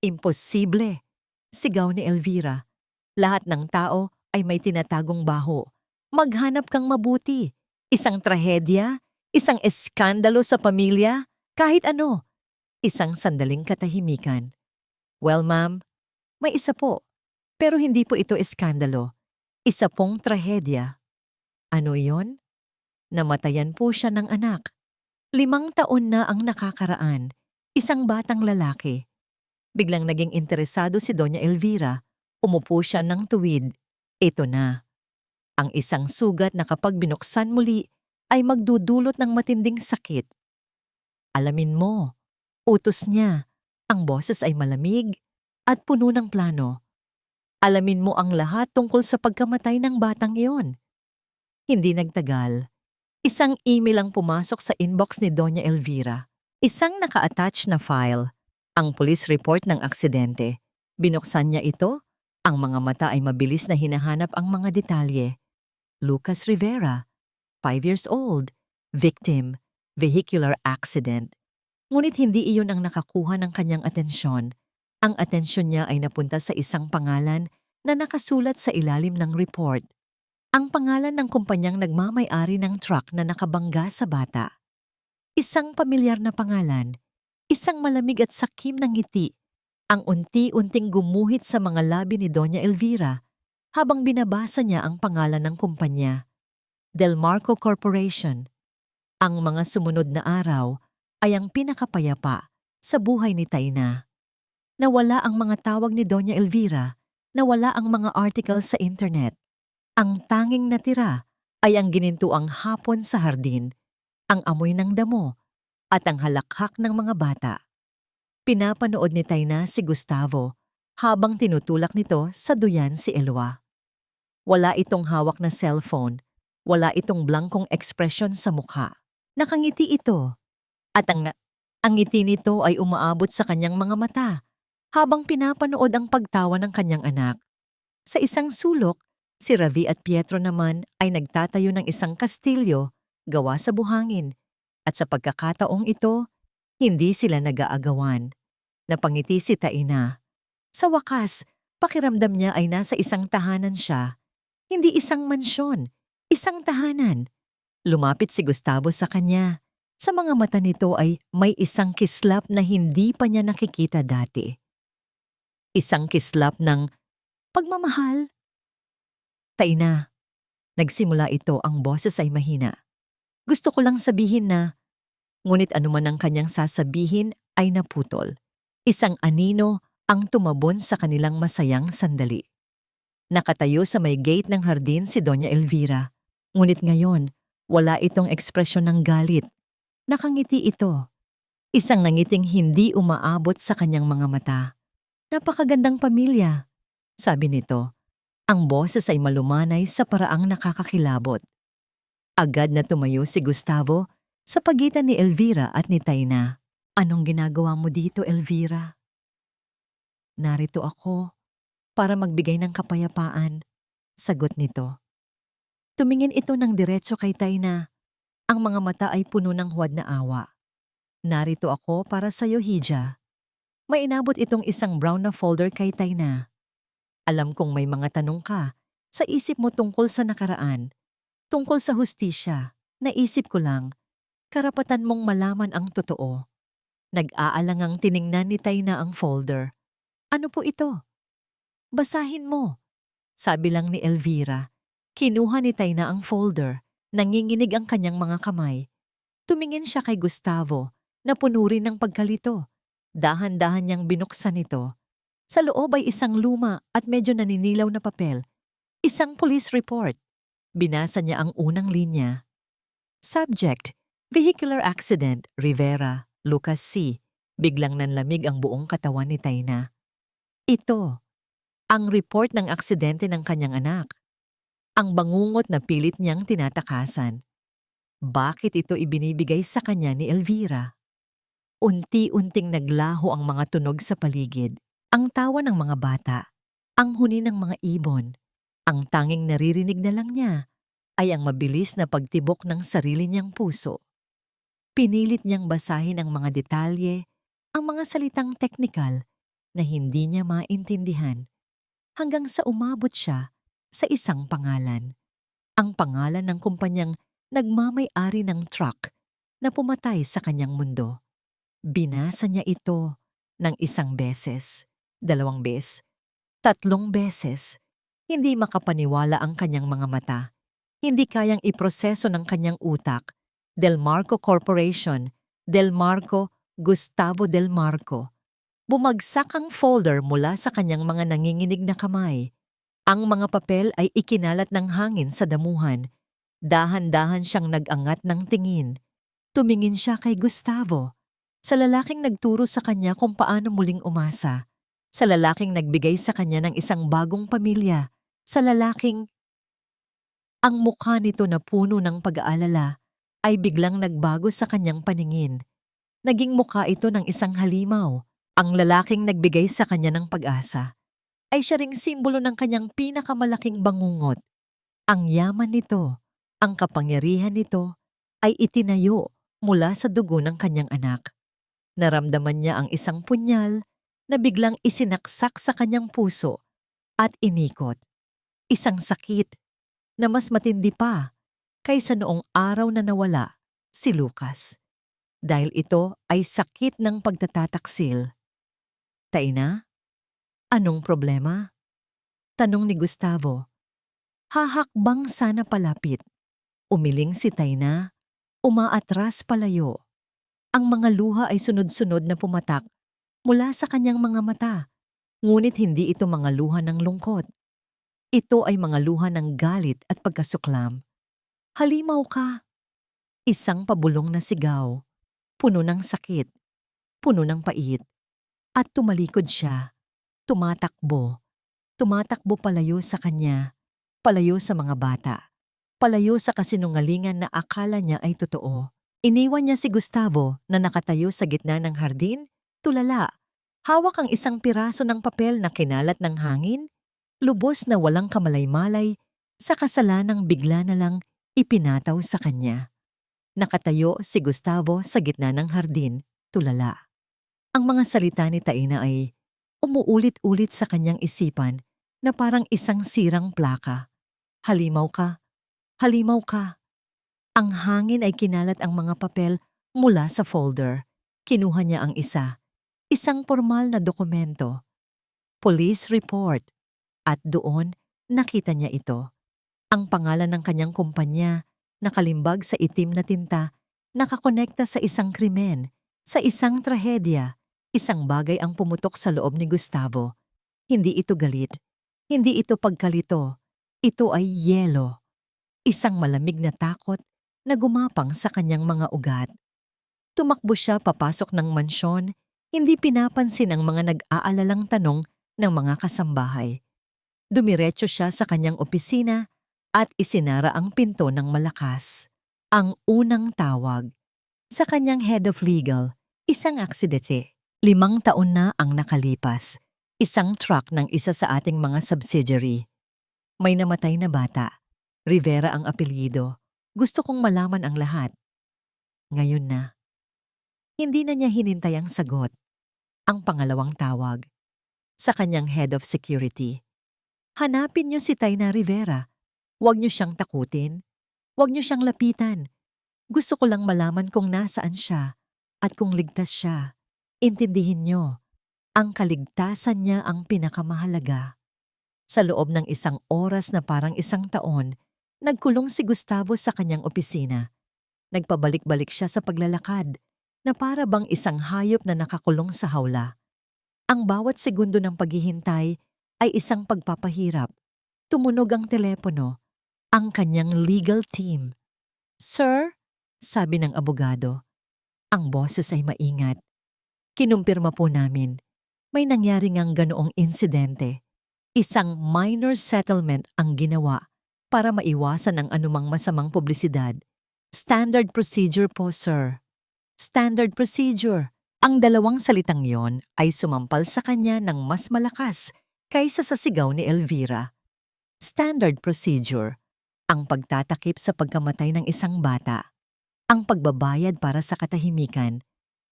Imposible, sigaw ni Elvira. Lahat ng tao ay may tinatagong baho. Maghanap kang mabuti. Isang trahedya, isang eskandalo sa pamilya, kahit ano. Isang sandaling katahimikan. Well, ma'am, may isa po. Pero hindi po ito eskandalo. Isa pong trahedya. Ano iyon? Namatayan po siya ng anak. 5 taon na ang nakakaraan. Isang batang lalaki. Biglang naging interesado si Doña Elvira. Umupo siya ng tuwid. Ito na. Ang isang sugat na kapag binuksan muli ay magdudulot ng matinding sakit. Alamin mo, utos niya. Ang boses ay malamig at puno ng plano. Alamin mo ang lahat tungkol sa pagkamatay ng batang iyon. Hindi nagtagal. Isang email ang pumasok sa inbox ni Doña Elvira. Isang naka-attach na file. Ang police report ng aksidente. Binuksan niya ito. Ang mga mata ay mabilis na hinahanap ang mga detalye. Lucas Rivera, 5 years old, victim, vehicular accident. Ngunit hindi iyon ang nakakuha ng kanyang atensyon. Ang atensyon niya ay napunta sa isang pangalan na nakasulat sa ilalim ng report. Ang pangalan ng kumpanyang nagmamay-ari ng truck na nakabangga sa bata. Isang pamilyar na pangalan. Isang malamig at sakim ng ngiti, ang unti-unting gumuhit sa mga labi ni Doña Elvira habang binabasa niya ang pangalan ng kumpanya. Del Marco Corporation. Ang mga sumunod na araw ay ang pinakapayapa sa buhay ni Taina. Nawala ang mga tawag ni Doña Elvira, nawala ang mga article sa internet. Ang tanging natira ay ang ginintuang hapon sa hardin, ang amoy ng damo, at ang halakhak ng mga bata. Pinapanood ni Taina si Gustavo habang tinutulak nito sa duyan si Elwa. Wala itong hawak na cellphone, wala itong blankong ekspresyon sa mukha. Nakangiti ito, at ang ngiti nito ay umaabot sa kanyang mga mata habang pinapanood ang pagtawa ng kanyang anak. Sa isang sulok, si Ravi at Pietro naman ay nagtatayo ng isang kastilyo gawa sa buhangin, at sa pagkakataong ito, hindi sila nag-aagawan. Napangiti si Taina. Sa wakas, pakiramdam niya ay nasa isang tahanan siya. Hindi isang mansyon, isang tahanan. Lumapit si Gustavo sa kanya. Sa mga mata nito ay may isang kislap na hindi pa niya nakikita dati. Isang kislap ng pagmamahal. Taina, nagsimula ito, ang boses ay mahina. Gusto ko lang sabihin na, ngunit anuman ang kanyang sasabihin ay naputol. Isang anino ang tumabon sa kanilang masayang sandali. Nakatayo sa may gate ng hardin si Doña Elvira. Ngunit ngayon, wala itong ekspresyon ng galit. Nakangiti ito. Isang nangiting hindi umaabot sa kanyang mga mata. Napakagandang pamilya, sabi nito. Ang boses ay malumanay sa paraang nakakakilabot. Agad na tumayo si Gustavo sa pagitan ni Elvira at ni Taina. Anong ginagawa mo dito, Elvira? Narito ako para magbigay ng kapayapaan, sagot nito. Tumingin ito ng diretso kay Taina. Ang mga mata ay puno ng huwad na awa. Narito ako para sa'yo, Hija. May inabot itong isang brown na folder kay Taina. Alam kong may mga tanong ka sa isip mo tungkol sa nakaraan, tungkol sa hustisya. Naisip ko lang, karapatan mong malaman ang totoo. Nag-aalangang tiningnan ni Taina ang folder. Ano po ito? Basahin mo, sabi lang ni Elvira. Kinuha ni Taina ang folder. Nanginginig ang kanyang mga kamay. Tumingin siya kay Gustavo na puno rin ng pagkalito. Dahan-dahan niyang binuksan ito. Sa loob ay isang luma at medyo naninilaw na papel. Isang police report. Binasa niya ang unang linya. Subject, vehicular accident, Rivera, Lucas C. Biglang nanlamig ang buong katawan ni Taina. Ito, ang report ng aksidente ng kanyang anak. Ang bangungot na pilit niyang tinatakasan. Bakit ito ibinibigay sa kanya ni Elvira? Unti-unting naglaho ang mga tunog sa paligid. Ang tawa ng mga bata, ang huni ng mga ibon. Ang tanging naririnig na lang niya ay ang mabilis na pagtibok ng sarili niyang puso. Pinilit niyang basahin ang mga detalye, ang mga salitang teknikal na hindi niya maintindihan, hanggang sa umabot siya sa isang pangalan. Ang pangalan ng kumpanyang nagmamay-ari ng truck na pumatay sa kanyang mundo. Binasa niya ito ng isang beses, 2 beses, 3 beses. Hindi makapaniwala ang kanyang mga mata. Hindi kayang iproseso ng kanyang utak. Del Marco Corporation, Del Marco, Gustavo Del Marco. Bumagsak ang folder mula sa kanyang mga nanginginig na kamay. Ang mga papel ay ikinalat ng hangin sa damuhan. Dahan-dahan siyang nag-angat ng tingin. Tumingin siya kay Gustavo, sa lalaking nagturo sa kanya kung paano muling umasa, sa lalaking nagbigay sa kanya ng isang bagong pamilya, sa lalaking... Ang mukha nito na puno ng pag-aalala ay biglang nagbago sa kanyang paningin. Naging mukha ito ng isang halimaw. Ang lalaking nagbigay sa kanya ng pag-asa ay siya ring simbolo ng kanyang pinakamalaking bangungot. Ang yaman nito, ang kapangyarihan nito ay itinayo mula sa dugo ng kanyang anak. Naramdaman niya ang isang punyal na biglang isinaksak sa kanyang puso at inikot. Isang sakit na mas matindi pa kaysa noong araw na nawala si Lucas. Dahil ito ay sakit ng pagtatataksil. Taina? Anong problema? Tanong ni Gustavo. Hahakbang sana palapit. Umiling si Tayna, umaatras palayo. Ang mga luha ay sunod-sunod na pumatak mula sa kanyang mga mata, ngunit hindi ito mga luha ng lungkot. Ito ay mga luha ng galit at pagkasuklam. Halimaw ka! Isang pabulong na sigaw, puno ng sakit, puno ng pait. At tumalikod siya, tumatakbo, tumatakbo palayo sa kanya, palayo sa mga bata, palayo sa kasinungalingan na akala niya ay totoo. Iniwan niya si Gustavo na nakatayo sa gitna ng hardin, tulala. Hawak ang isang piraso ng papel na kinalat ng hangin, lubos na walang kamalay-malay sa kasalanang bigla na lang ipinataw sa kanya. Nakatayo si Gustavo sa gitna ng hardin, tulala. Ang mga salita ni Tayna ay umuulit-ulit sa kanyang isipan na parang isang sirang plaka. Halimaw ka, halimaw ka. Ang hangin ay kinalat ang mga papel mula sa folder. Kinuha niya ang isa, isang formal na dokumento. Police report. At doon, nakita niya ito. Ang pangalan ng kanyang kumpanya, nakalimbag sa itim na tinta, nakakonekta sa isang krimen, sa isang trahedya, isang bagay ang pumutok sa loob ni Gustavo. Hindi ito galit, hindi ito pagkalito, ito ay yelo. Isang malamig na takot na gumapang sa kanyang mga ugat. Tumakbo siya papasok ng mansyon, hindi pinapansin ang mga nag-aalalang tanong ng mga kasambahay. Dumiretso siya sa kanyang opisina at isinara ang pinto ng malakas. Ang unang tawag. Sa kanyang head of legal, isang aksidente. 5 taon na ang nakalipas. Isang truck ng isa sa ating mga subsidiary. May namatay na bata. Rivera ang apelyido. Gusto kong malaman ang lahat. Ngayon na. Hindi na niya hinintay ang sagot. Ang pangalawang tawag. Sa kanyang head of security. Hanapin niyo si Tayna Rivera. Huwag niyo siyang takutin. Huwag niyo siyang lapitan. Gusto ko lang malaman kung nasaan siya at kung ligtas siya. Intindihin niyo, ang kaligtasan niya ang pinakamahalaga. Sa loob ng 1 oras na parang 1 taon, nagkulong si Gustavo sa kanyang opisina. Nagpabalik-balik siya sa paglalakad na para bang isang hayop na nakakulong sa hawla. Ang bawat segundo ng paghihintay ay isang pagpapahirap. Tumunog ang telepono. Ang kanyang legal team. Sir, sabi ng abogado. Ang boses ay maingat. Kinumpirma po namin. May nangyari ngang ganoong insidente. Isang minor settlement ang ginawa para maiwasan ang anumang masamang publisidad. Standard procedure po, sir. Standard procedure. Ang 2 salitang yon ay sumampal sa kanya ng mas malakas kaysa sa sigaw ni Elvira. Standard procedure. Ang pagtatakip sa pagkamatay ng isang bata. Ang pagbabayad para sa katahimikan.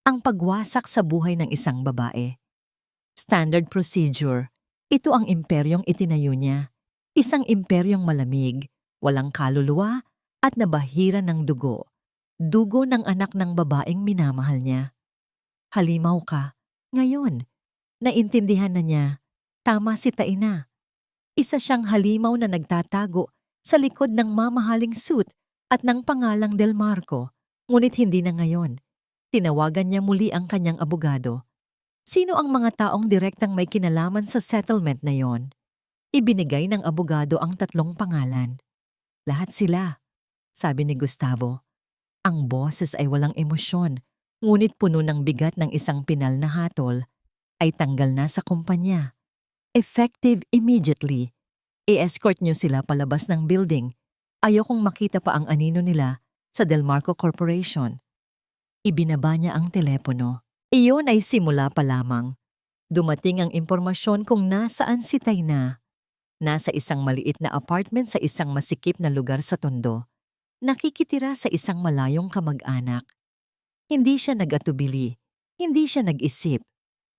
Ang pagwasak sa buhay ng isang babae. Standard procedure. Ito ang imperyong itinayo niya. Isang imperyong malamig, walang kaluluwa at nabahira ng dugo. Dugo ng anak ng babaeng minamahal niya. Halimaw ka. Ngayon, naintindihan na niya. Tama si Tayna. Isa siyang halimaw na nagtatago sa likod ng mamahaling suit at ng pangalang Del Marco. Ngunit hindi na ngayon. Tinawagan niya muli ang kanyang abogado. Sino ang mga taong direktang may kinalaman sa settlement na yon? Ibinigay ng abogado ang 3 pangalan. Lahat sila, sabi ni Gustavo. Ang boses ay walang emosyon, ngunit puno ng bigat ng isang pinal na hatol, ay tanggal na sa kumpanya. Effective immediately. I-escort niyo sila palabas ng building. Ayokong makita pa ang anino nila sa Del Marco Corporation. Ibinaba niya ang telepono. Iyon ay simula pa lamang. Dumating ang impormasyon kung nasaan si Tayna. Nasa isang maliit na apartment sa isang masikip na lugar sa Tondo. Nakikitira sa isang malayong kamag-anak. Hindi siya nag-atubili. Hindi siya nag-isip.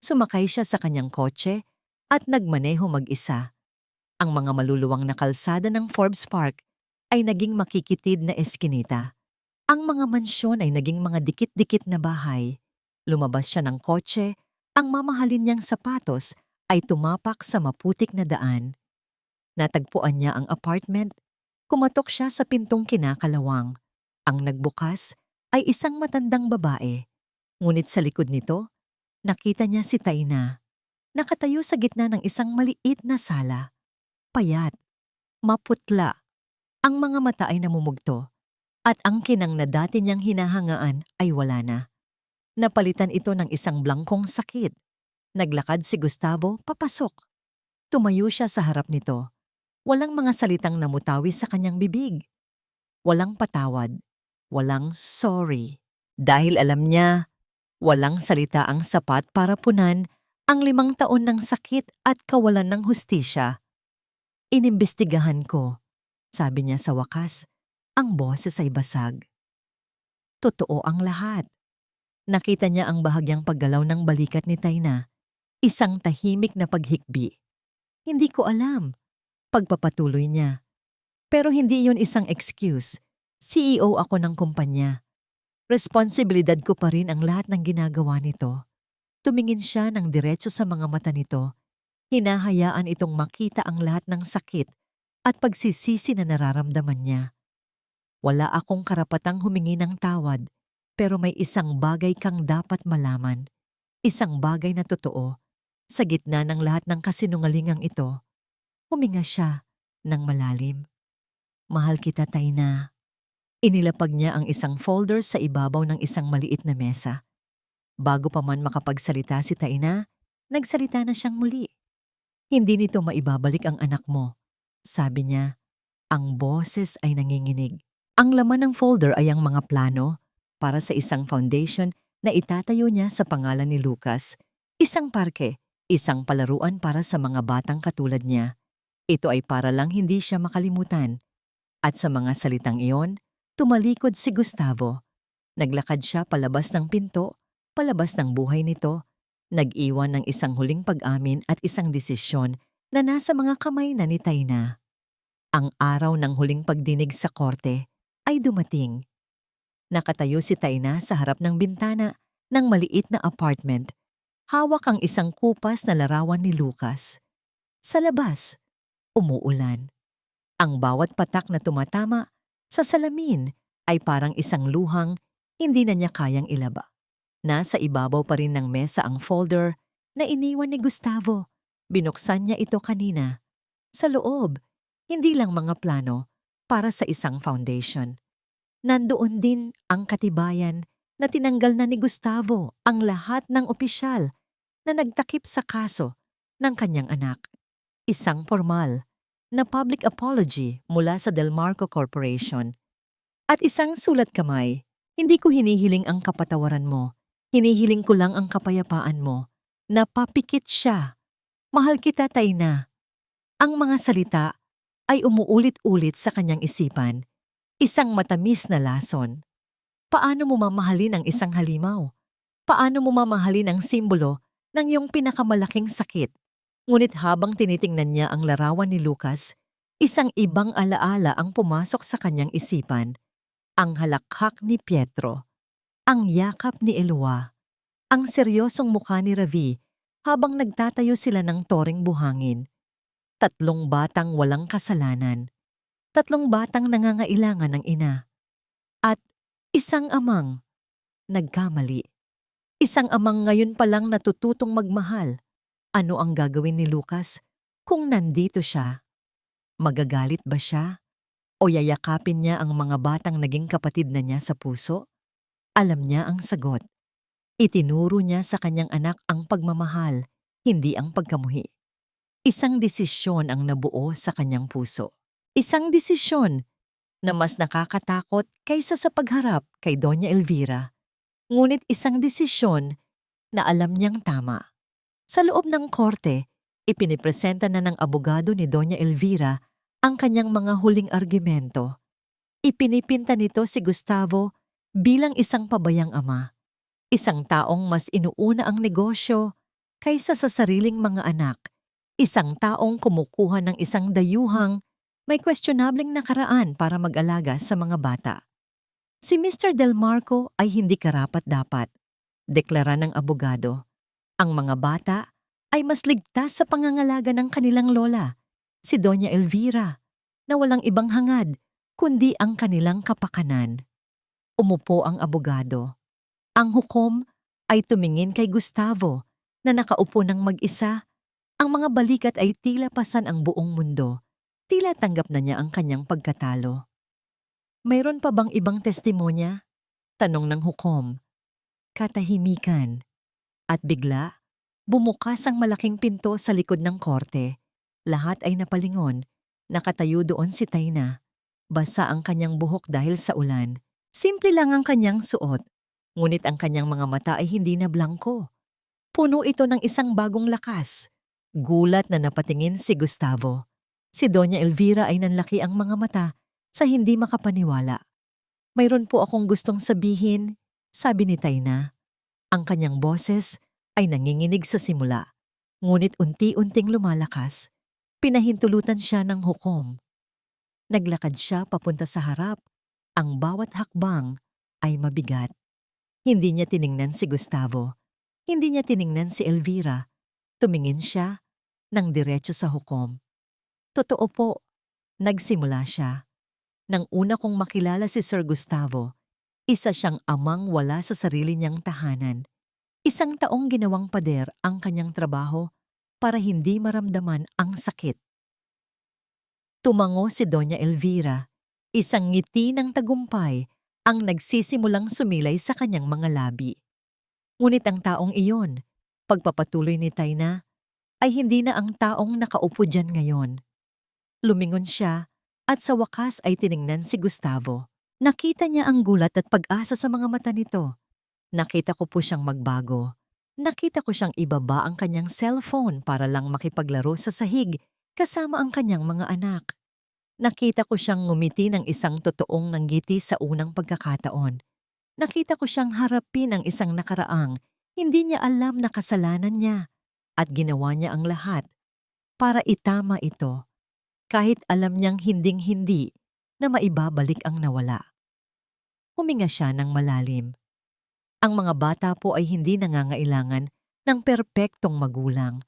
Sumakay siya sa kanyang kotse at nagmaneho mag-isa. Ang mga maluluwang na kalsada ng Forbes Park ay naging makikitid na eskinita. Ang mga mansyon ay naging mga dikit-dikit na bahay. Lumabas siya ng kotse, ang mamahalin niyang sapatos ay tumapak sa maputik na daan. Natagpuan niya ang apartment, Kumatok siya sa pintong kinakalawang. Ang nagbukas ay isang matandang babae. Ngunit sa likod nito, nakita niya si Taina. Nakatayo sa gitna ng isang maliit na sala. Payat, maputla. Ang mga mata ay namumugto. At ang kinang na dati niyang hinahangaan ay wala na. Napalitan ito ng isang blangkong sakit. Naglakad si Gustavo papasok. Tumayo siya sa harap nito. Walang mga salitang namutawi sa kanyang bibig. Walang patawad. Walang sorry. Dahil alam niya, walang salita ang sapat para punan ang 5 taon ng sakit at kawalan ng hustisya. Inimbestigahan ko, sabi niya sa wakas, ang boses ay basag. Totoo ang lahat. Nakita niya ang bahagyang paggalaw ng balikat ni Taina, isang tahimik na paghikbi. Hindi ko alam. Pagpapatuloy niya. Pero hindi yon isang excuse. CEO ako ng kumpanya. Responsibilidad ko pa rin ang lahat ng ginagawa nito. Tumingin siya ng diretso sa mga mata nito. Hinahayaan itong makita ang lahat ng sakit at pagsisisi na nararamdaman niya. Wala akong karapatang humingi ng tawad, pero may isang bagay kang dapat malaman. Isang bagay na totoo. Sa gitna ng lahat ng kasinungalingang ito, huminga siya ng malalim. Mahal kita, Taina. Inilapag niya ang isang folder sa ibabaw ng isang maliit na mesa. Bago pa man makapagsalita si Taina, nagsalita na siyang muli. Hindi nito maibabalik ang anak mo. Sabi niya, ang boses ay nanginginig. Ang laman ng folder ay ang mga plano para sa isang foundation na itatayo niya sa pangalan ni Lucas. Isang parke, isang palaruan para sa mga batang katulad niya. Ito ay para lang hindi siya makalimutan. At sa mga salitang iyon, tumalikod si Gustavo. Naglakad siya palabas ng pinto, palabas ng buhay nito, nag-iwan ng isang huling pag-amin at isang desisyon na nasa mga kamay na ni Taina. Ang araw ng huling pagdinig sa korte ay dumating. Nakatayo si Taina sa harap ng bintana ng maliit na apartment. Hawak ang isang kupas na larawan ni Lucas. Sa labas, umuulan. Ang bawat patak na tumatama sa salamin ay parang isang luhang hindi na niya kayang ilaba. Nasa ibabaw pa rin ng mesa ang folder na iniwan ni Gustavo. Binuksan niya ito kanina. Sa loob, hindi lang mga plano para sa isang foundation. Nandoon din ang katibayan na tinanggal na ni Gustavo ang lahat ng opisyal na nagtakip sa kaso ng kanyang anak. Isang formal na public apology mula sa Delmarco Corporation. At isang sulat kamay, hindi ko hinihiling ang kapatawaran mo. Hinihiling ko lang ang kapayapaan mo. Napapikit siya. Mahal kita, Taina. Ang mga salita ay umuulit-ulit sa kanyang isipan. Isang matamis na lason. Paano mo mamahalin ang isang halimaw? Paano mo mamahalin ang simbolo ng iyong pinakamalaking sakit? Ngunit habang tinitingnan niya ang larawan ni Lucas, isang ibang alaala ang pumasok sa kanyang isipan. Ang halakhak ni Pietro, ang yakap ni Elwa, ang seryosong mukha ni Ravi habang nagtatayo sila ng toring buhangin. 3 batang walang kasalanan. 3 batang nangangailangan ng ina. At isang amang nagkamali. Isang amang ngayon palang natututong magmahal. Ano ang gagawin ni Lucas kung nandito siya? Magagalit ba siya? O yayakapin niya ang mga batang naging kapatid na niya sa puso? Alam niya ang sagot. Itinuro niya sa kanyang anak ang pagmamahal, hindi ang pagkamuhi. Isang desisyon ang nabuo sa kanyang puso. Isang desisyon na mas nakakatakot kaysa sa pagharap kay Doña Elvira. Ngunit isang desisyon na alam niyang tama. Sa loob ng korte, ipinipresenta na ng abogado ni Doña Elvira ang kanyang mga huling argumento. Ipinipinta nito si Gustavo bilang isang pabayang ama. Isang taong mas inuuna ang negosyo kaysa sa sariling mga anak. Isang taong kumukuha ng isang dayuhang may questionableng nakaraan para mag-alaga sa mga bata. Si Mr. Delmarco ay hindi karapat-dapat. Deklara ng abogado. Ang mga bata ay mas ligtas sa pangangalaga ng kanilang lola, si Doña Elvira. na walang ibang hangad kundi ang kanilang kapakanan. Umupo ang abogado. Ang hukom ay tumingin kay Gustavo na nakaupo ng mag-isa. Ang mga balikat ay tila pasan ang buong mundo. Tila tanggap na niya ang kanyang pagkatalo. Mayroon pa bang ibang testimonya? Tanong ng hukom. Katahimikan. At bigla, bumukas ang malaking pinto sa likod ng korte. Lahat ay napalingon. Nakatayo doon si Tayna. Basa ang kanyang buhok dahil sa ulan. Simple lang ang kanyang suot. Ngunit ang kanyang mga mata ay hindi na blangko. Puno ito ng isang bagong lakas. Gulat na napatingin si Gustavo. Si Doña Elvira ay nanlaki ang mga mata sa hindi makapaniwala. Mayroon po akong gustong sabihin, sabi ni Tayna. Ang kanyang boses ay nanginginig sa simula. Ngunit unti-unting lumalakas. Pinahintulutan siya ng hukom. Naglakad siya papunta sa harap. Ang bawat hakbang ay mabigat. Hindi niya tiningnan si Gustavo. Hindi niya tiningnan si Elvira. Tumingin siya ng diretso sa hukom. Totoo po, nagsimula siya. Nang una kong makilala si Sir Gustavo, isa siyang amang wala sa sarili niyang tahanan. Isang taong ginawang pader ang kanyang trabaho para hindi maramdaman ang sakit. Tumango si Doña Elvira. Isang ngiti ng tagumpay ang nagsisimulang sumilay sa kanyang mga labi. Ngunit ang taong iyon, pagpapatuloy ni Tayna, ay hindi na ang taong nakaupo dyan ngayon. Lumingon siya at sa wakas ay tiningnan si Gustavo. Nakita niya ang gulat at pag-asa sa mga mata nito. Nakita ko po siyang magbago. Nakita ko siyang ibaba ang kanyang cellphone para lang makipaglaro sa sahig kasama ang kanyang mga anak. Nakita ko siyang ngumiti ng isang totoong nanggiti sa unang pagkakataon. Nakita ko siyang harapin ang isang nakaraang hindi niya alam na kasalanan niya at ginawa niya ang lahat para itama ito kahit alam niyang hinding-hindi na maibabalik ang nawala. Huminga siya ng malalim. Ang mga bata po ay hindi nangangailangan ng perpektong magulang.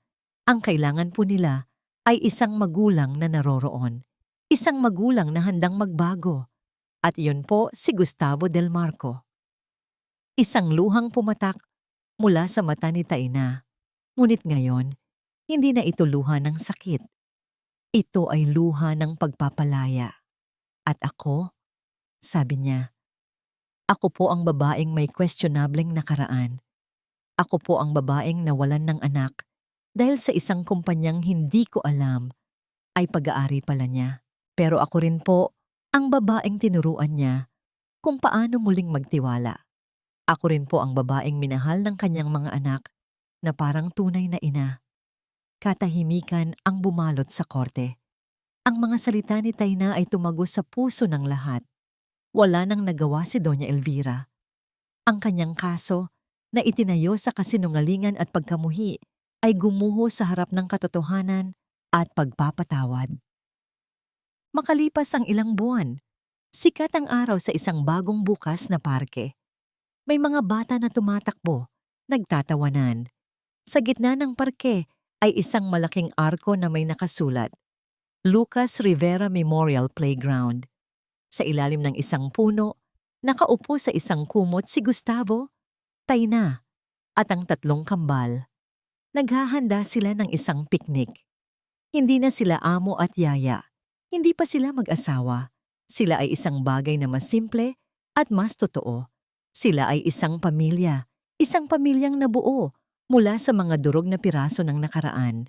Ang kailangan po nila ay isang magulang na naroroon. Isang magulang na handang magbago. At iyon po si Gustavo Del Marco. Isang luhang pumatak mula sa mata ni Tayna. Ngunit ngayon, hindi na ito luha ng sakit. Ito ay luha ng pagpapalaya. At ako, sabi niya, ako po ang babaeng may questionableng nakaraan. Ako po ang babaeng nawalan ng anak dahil sa isang kumpanyang hindi ko alam ay pag-aari pala niya. Pero ako rin po ang babaeng tinuruan niya kung paano muling magtiwala. Ako rin po ang babaeng minahal ng kanyang mga anak na parang tunay na ina. Katahimikan ang bumalot sa korte. Ang mga salita ni Tayna ay tumagos sa puso ng lahat. Wala nang nagawa si Doña Elvira. Ang kanyang kaso na itinayo sa kasinungalingan at pagkamuhi ay gumuho sa harap ng katotohanan at pagpapatawad. Makalipas ang ilang buwan, sikat ang araw sa isang bagong bukas na parke. May mga bata na tumatakbo, nagtatawanan. Sa gitna ng parke ay isang malaking arko na may nakasulat, Lucas Rivera Memorial Playground. Sa ilalim ng isang puno, nakaupo sa isang kumot si Gustavo, Tayna, at ang tatlong kambal. Naghahanda sila ng isang picnic. Hindi na sila amo at yaya. Hindi pa sila mag-asawa. Sila ay isang bagay na mas simple at mas totoo. Sila ay isang pamilya, isang pamilyang nabuo mula sa mga durog na piraso ng nakaraan.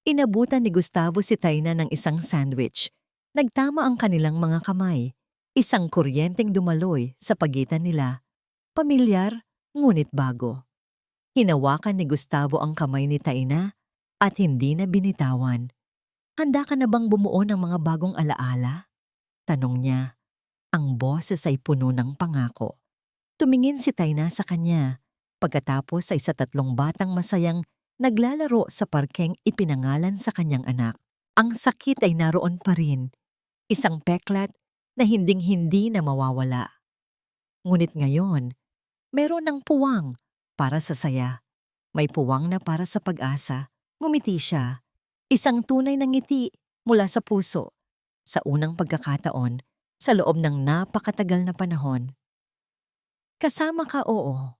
Inabutan ni Gustavo si Tayna ng isang sandwich. Nagtama ang kanilang mga kamay. Isang kuryenteng dumaloy sa pagitan nila. Pamilyar, ngunit bago. Hinawakan ni Gustavo ang kamay ni Tayna at hindi na binitawan. Handa ka na bang bumuo ng mga bagong alaala? Tanong niya. Ang boses ay puno ng pangako. Tumingin si Tayna sa kanya. Pagkatapos ay sa tatlong batang masayang naglalaro sa parkeng ipinangalan sa kanyang anak. Ang sakit ay naroon pa rin. Isang peklat na hinding-hindi na mawawala. Ngunit ngayon, meron ng puwang para sa saya. May puwang na para sa pag-asa. Ngumiti siya. Isang tunay na ngiti mula sa puso. sa unang pagkakataon sa loob ng napakatagal na panahon. Kasama ka, oo.